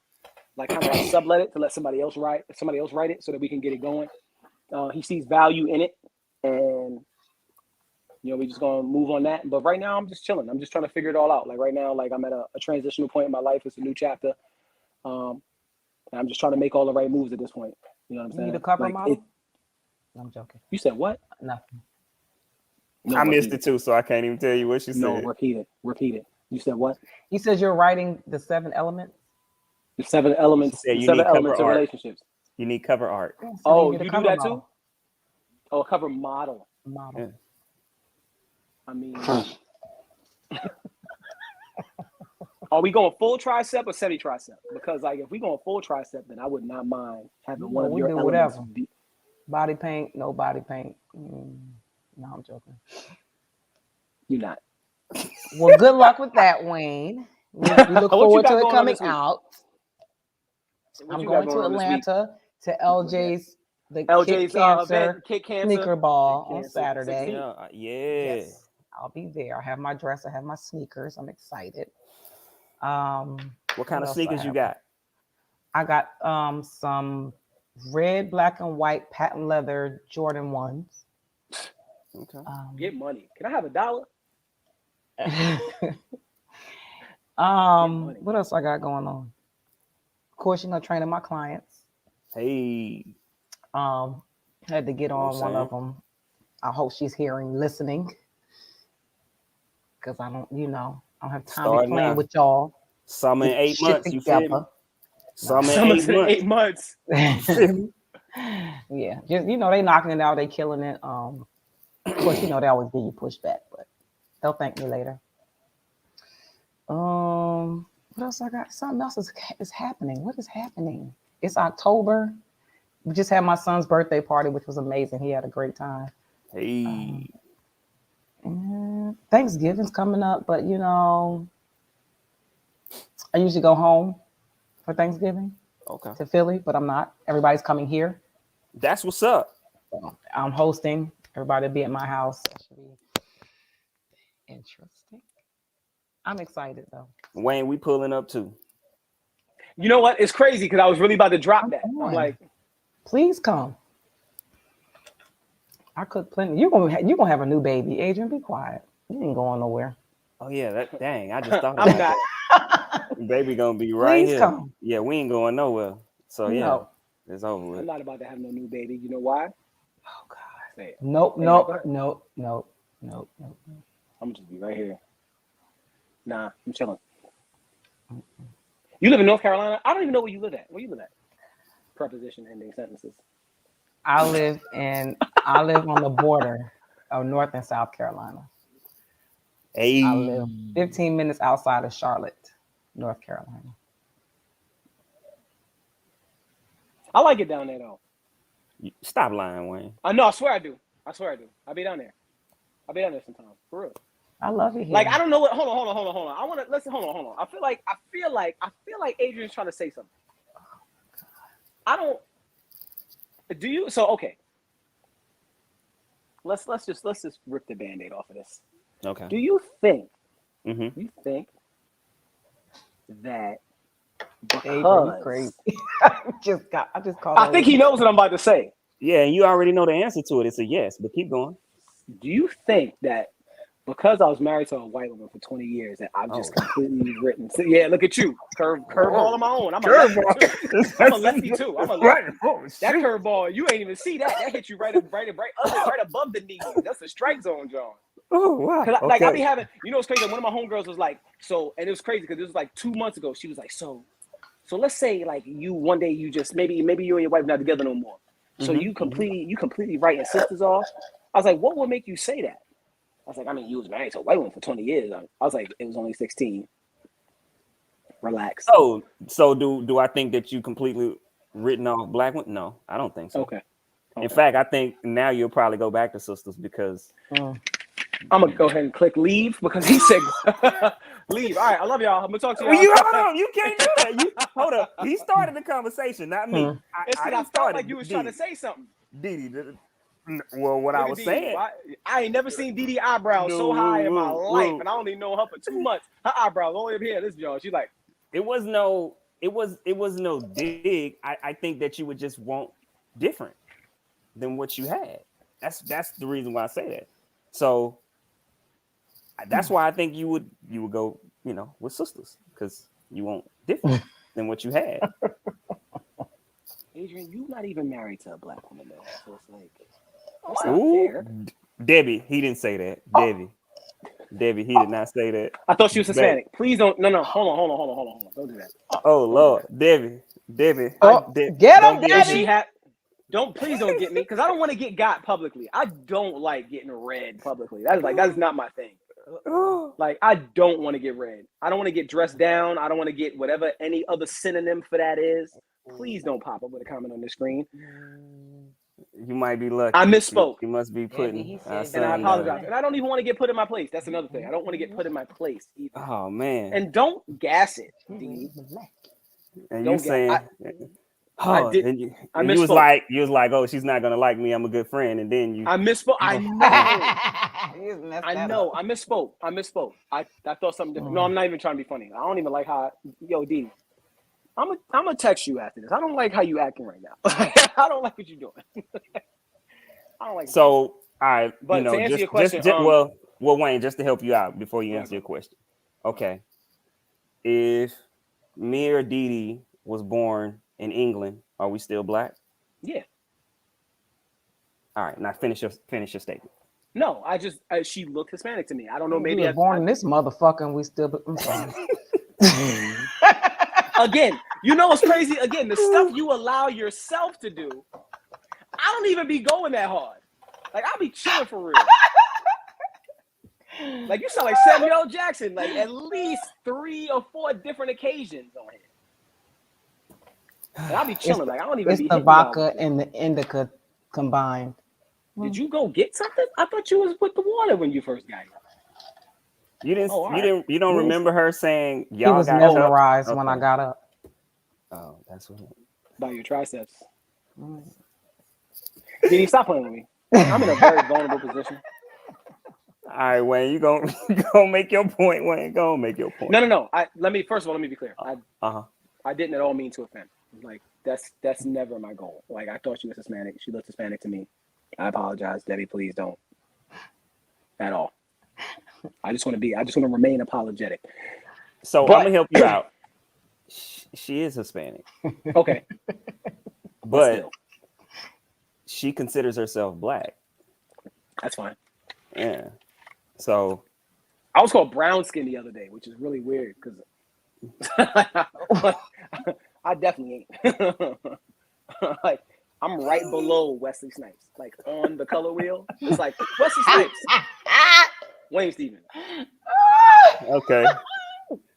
like kind of like sublet it to let somebody else write it so that we can get it going. He sees value in it, and we just gonna move on that. But right now, I'm just chilling. I'm just trying to figure it all out. Like right now, like I'm at a transitional point in my life. It's a new chapter. And I'm just trying to make all the right moves at this point. You know what I'm saying? You need a cover like model? No, I'm joking. You said what? Nothing. No, I missed it too, so I can't even tell you what she said. No, repeat it. You said what? He says you're writing the 7 elements. The 7 elements. Yeah, The you 7 need cover elements of art. relationships. You need cover art. Yeah, so Oh, need a you do cover that model. too? Oh, a cover model. Model. I mean, are we going full tricep or semi tricep? Because like if we going full tricep, then I would not mind having one of we your do elements. whatever. Body paint, no body paint. No, I'm joking. You're not. Well, good luck with that, Wayne. We look forward to it coming out. I'm going to Atlanta to LJ's LJ's event, Kick Cancer sneaker ball on Saturday. Yeah. Yes, I'll be there. I have my dress. I have my sneakers. I'm excited. What kind of sneakers you got? I got some red, black, and white patent leather Jordan 1s. Okay. Get money. Can I have $1? What else I got going on? Of course, training my clients. Hey. Had to get on one of them. I hope she's listening. Because I don't have time to be playing with y'all. Some in 8 months, you feel me? Some in 8 months. Yeah, just they knocking it out, they killing it. Of course, they always give you pushback, but they'll thank me later. What else I got? Something else is happening. What is happening? It's October. We just had my son's birthday party, which was amazing. He had a great time. Hey. Thanksgiving's coming up, but I usually go home for Thanksgiving. Okay. To Philly, but I'm not. Everybody's coming here. That's what's up. So I'm hosting. Everybody will be at my house. That should be interesting. I'm excited though. Wayne, we pulling up too. You know what? It's crazy because I was really about to drop that. I'm like, please come. I cook plenty. You're gonna have a new baby. Adrian, be quiet. You ain't going nowhere. Oh yeah, dang. I just thought I'm about not. Baby gonna be right Please here. Come. Yeah, we ain't going nowhere. So yeah, No. it's over with. I'm not about to have no new baby. You know why? Oh God. Say it. Nope. Hey, Nope. I'm gonna just be right here. Nah, I'm chilling. You live in North Carolina? I don't even know where you live at. Where you live at? Preposition ending sentences. I live on the border of North and South Carolina. Hey. I live 15 minutes outside of Charlotte, North Carolina. I like it down there though. Stop lying, Wayne. No, I swear I do. I'll be down there. Sometimes. For real. I love it here. Like I don't know what. Hold on. I want to listen. Hold on. I feel like Adrian's trying to say something. I don't. Do you? So okay. Let's just rip the Band-Aid off of this. Okay. Do you think? Mm-hmm. You think that Adrian, crazy. I just called. I think he knows what I'm about to say. Yeah, and you already know the answer to it. It's a yes, but keep going. Do you think that because I was married to a white woman for 20 years that I've just completely written? So, yeah, look at you. Curveball on my own. I'm a lefty too. That curveball, you ain't even see that. That hit you right above the knee. That's the strike zone, John. Oh wow! Like I be having, it's crazy. One of my homegirls was like, and it was crazy because it was like 2 months ago. She was like, so let's say like you one day you just maybe you and your wife not together no more. So you completely writing sisters off. I was like, what would make you say that? I was like, I mean, you was married to a white woman for 20 years. I was like, it was only 16. Relax. So do I think that you completely written off black women? No, I don't think so. Okay. In fact, I think now you'll probably go back to sisters because I'm gonna go ahead and click leave because he said leave. All right, I love y'all. I'm gonna talk to y'all. Hold on, you can't do that. Hold up. He started the conversation, not me. I felt like you was trying to say something. Didi. Well, what I was saying, I ain't never seen Didi eyebrows so high in my life, and I only know her for 2 months. Her eyebrows only up here. This y'all. She's like, it was no it was no dig. I think that you would just want different than what you had. That's the reason why I say that. So that's why I think you would go, with sisters, because you want different than what you had. Adrian, you're not even married to a black woman, though. So it's like, that's not Ooh, fair. Debbie, he didn't say that. Debbie, he did not say that. I thought she was Hispanic. Please don't. No. Hold on. Don't do that. Oh Lord, Debbie. Oh, get him, Debbie. Please don't get me, because I don't want to get got publicly. I don't like getting read publicly. That's not my thing. Like, I don't want to get read. I don't want to get dressed down. I don't want to get whatever any other synonym for that is. Please don't pop up with a comment on the screen. You might be lucky. I misspoke. You must be putting. And I apologize. And I don't even want to get put in my place. That's another thing. I don't want to get put in my place either. Oh man. And don't gas it, D. And you saying? I did. And you misspoke. was like, oh, she's not gonna like me. I'm a good friend. And then you. I misspoke. I know. I misspoke. I thought something different. No, I'm not even trying to be funny. I don't even like how. Yo, D. I'm gonna text you after this. I don't like how you acting right now. I don't like what you're doing. I don't like. So, all right, but to answer your question, well, Wayne, just to help you out before you answer your question. Okay, if me or Dee was born in England, are we still black? Yeah. All right, now finish your statement. No, she looked Hispanic to me. I don't know. Maybe we were born in this motherfucker, and we still. I'm sorry. Again, you know what's crazy? Again, the stuff you allow yourself to do, I don't even be going that hard. Like, I'll be chilling for real. Like, you sound like Samuel L. Jackson, like at least 3 or 4 different occasions on here. And I'll be chilling. Like, I don't even it's be the vodka and the indica combined. Did you go get something? I thought you was with the water when you first got here. You didn't. You don't remember her saying y'all was mesmerized when I got up. Oh, that's what. By your triceps. Did he stop playing with me? I'm in a very vulnerable position. All right, Wayne, you gonna make your point. Wayne, go make your point. No. Let me be clear. I didn't at all mean to offend. Like, that's never my goal. Like, I thought she was Hispanic. She looked Hispanic to me. I apologize, Debbie. Please don't. At all. I just want to remain apologetic. So I'm gonna help you out. She is Hispanic. Okay. But she considers herself black. That's fine. Yeah. So I was called brown skin the other day, which is really weird because I definitely ain't. Like, I'm right below Wesley Snipes, like on the color wheel. It's like Wesley Snipes, Wayne Stevens. Okay.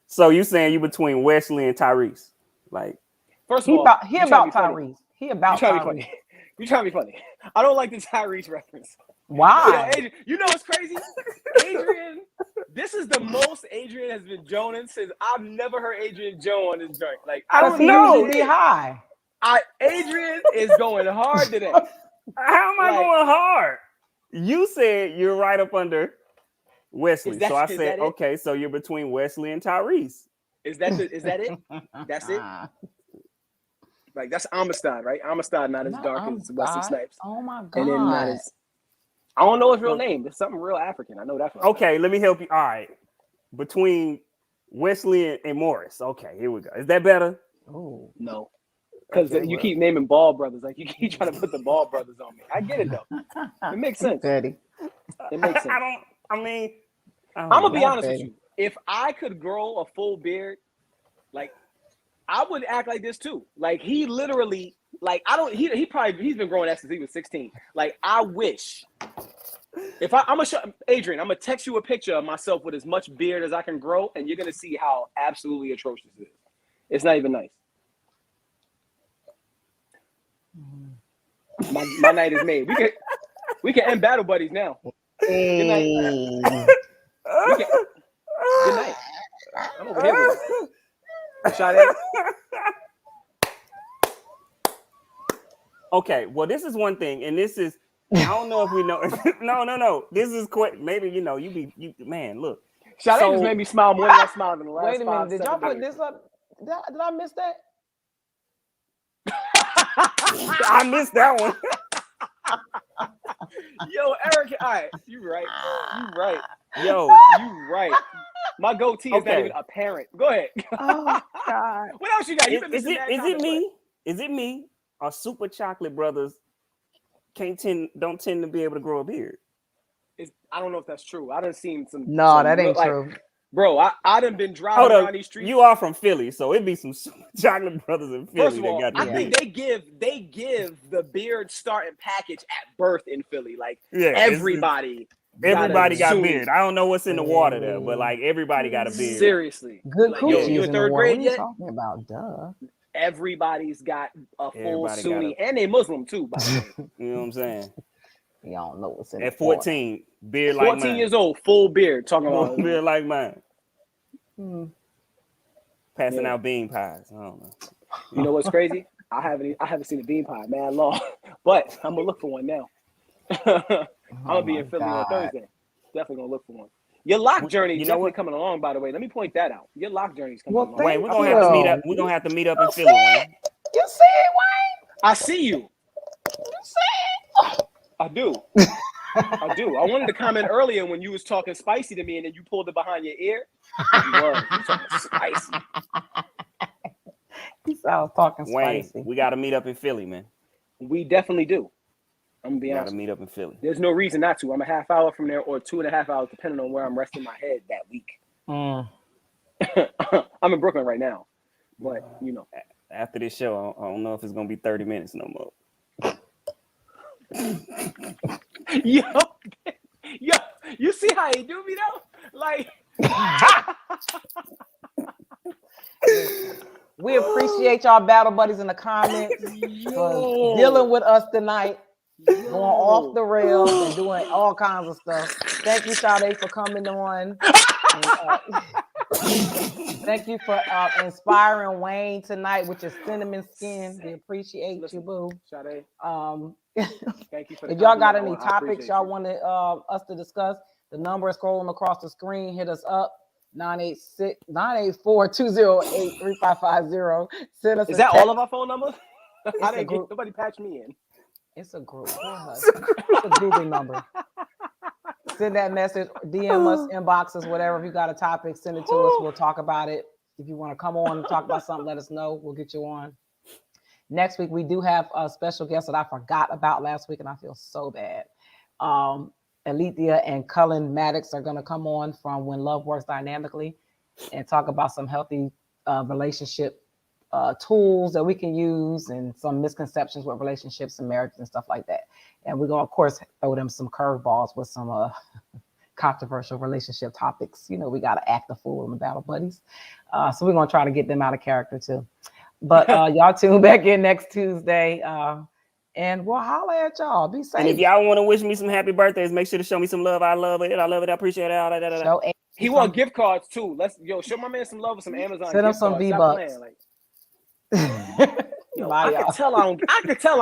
So you saying you between Wesley and Tyrese? Like, first of all, he about Tyrese. He about Tyrese. You trying to be funny? I don't like the Tyrese reference. Why? Adrian, you know what's crazy? Adrian, this is the most Adrian has been joning since I've never heard Adrian Joe on this joint. Like, I don't know. Be high. Adrian is going hard today. How am I going hard? You said you're right up under Wesley. So I said, okay, so you're between Wesley and Tyrese. Is that it? That's it? Like, that's Amistad, right? Amistad not as dark as Wesley Snipes. Oh my God. And then not as, I don't know his real name. It's something real African. I know that. Okay, let me help you. All right. Between Wesley and Morris. Okay, here we go. Is that better? Oh, no. Because you keep naming Ball brothers. Like, you keep trying to put the Ball brothers on me. I get it, though. It makes sense. Daddy. It makes sense. I'm going to be honest with you. If I could grow a full beard, like, I would act like this too. Like, he literally, like, he's been growing that since he was 16. Like, I wish. If I'm going to show Adrian, I'm going to text you a picture of myself with as much beard as I can grow, and you're going to see how absolutely atrocious it is. It's not even nice. My night is made. We can end battle buddies now. Good night. Good night. I'm over here with it. Shot at. Okay, well, this is one thing, and this is, I don't know if we know. No. This is quick. Maybe man. Look. Shot just made me smile more than I smiled in the last. Wait a minute. Did y'all put this up? Did I miss that? I missed that one. Yo, Eric, all right, you right. You right. Yo, You right. My goatee is not Okay. even apparent. Go ahead. Oh God. What else you got? You've been is missing it mad is it comments, me? Is it me? Or Super Chocolate Brothers don't tend to be able to grow a beard? I don't know if that's true. I done seen some. No, that ain't like, true. Bro, I done been driving Hold around up, these streets. you are from Philly, so it'd be some Super Chocolate Brothers in Philly First of all, that got I the think beard. they give the beard starting package at birth in Philly. Like Yeah, everybody everybody got Sunni. beard. I don't know what's in the water there, but like everybody got a beard. Seriously. Good Like, coochie you is in in the third water. What grade are you yet? talking about? Duh. Everybody's got a full Everybody got Sunni, and they Muslim too, by the way. You know what I'm saying? You don't know what's in At the water. 14, beard like 14 mine. years old, full beard, talking about Beard like mine. Hmm. Passing Yeah. out bean pies. I don't know. You know what's crazy? I haven't seen a bean pie, man, long, but I'm gonna look for one now. I'm gonna be in Philly on Thursday. Definitely gonna look for one. Your lock journey You know definitely what? coming along. By the way, let me point that out. Your lock journey's coming Well, along. thank Wayne, we're gonna have to meet up. We're gonna have to meet up in You Philly, see Wayne. it? You see it, Wayne? I see you. You see it? I do. I do. I wanted to comment earlier when you was talking spicy to me, and then you pulled it behind your ear. You talking spicy. I was talking Wayne, spicy. we got to meet up in Philly, man. We definitely do. I'm gonna be We got honest. to meet up in Philly. There's no reason not to. I'm a half hour from there, or 2.5 hours, depending on where I'm resting my head that week. I'm in Brooklyn right now, but you know. After this show, I don't know if it's gonna be 30 minutes no more. Yo, you see how he do me though? Like, we appreciate y'all battle buddies in the comments for dealing with us tonight, going off the rails and doing all kinds of stuff. Thank you, Sade, for coming on. Thank you for inspiring Wayne tonight with your cinnamon skin. We appreciate you, boo. Sade, thank you for the if y'all got compliment. any I topics y'all you. want us to discuss, the number is scrolling across the screen. Hit us up. 984-208-3550. Send us Is a that text. all of our phone numbers? I didn't get nobody patch me in. It's a group. It's a grouping number. Send that message, DM us, inbox us, whatever. If you got a topic, send it to us. We'll talk about it. If you want to come on and talk about something, let us know. We'll get you on. Next week, we do have a special guest that I forgot about last week, and I feel so bad. Alethea and Cullen Maddox are going to come on from When Love Works Dynamically and talk about some healthy relationship tools that we can use and some misconceptions with relationships and marriages and stuff like that. And we're going to, of course, throw them some curveballs with some controversial relationship topics. You know, we got to act the fool in the battle buddies. So we're going to try to get them out of character too. But y'all tune back in next Tuesday. And we'll holler at y'all. Be safe. And if y'all want to wish me some happy birthdays, make sure to show me some love. I love it. I love it. I appreciate it. All that. He want gift cards too. Show my man some love with some Amazon. Send him gift some cards. V-Bucks. I could tell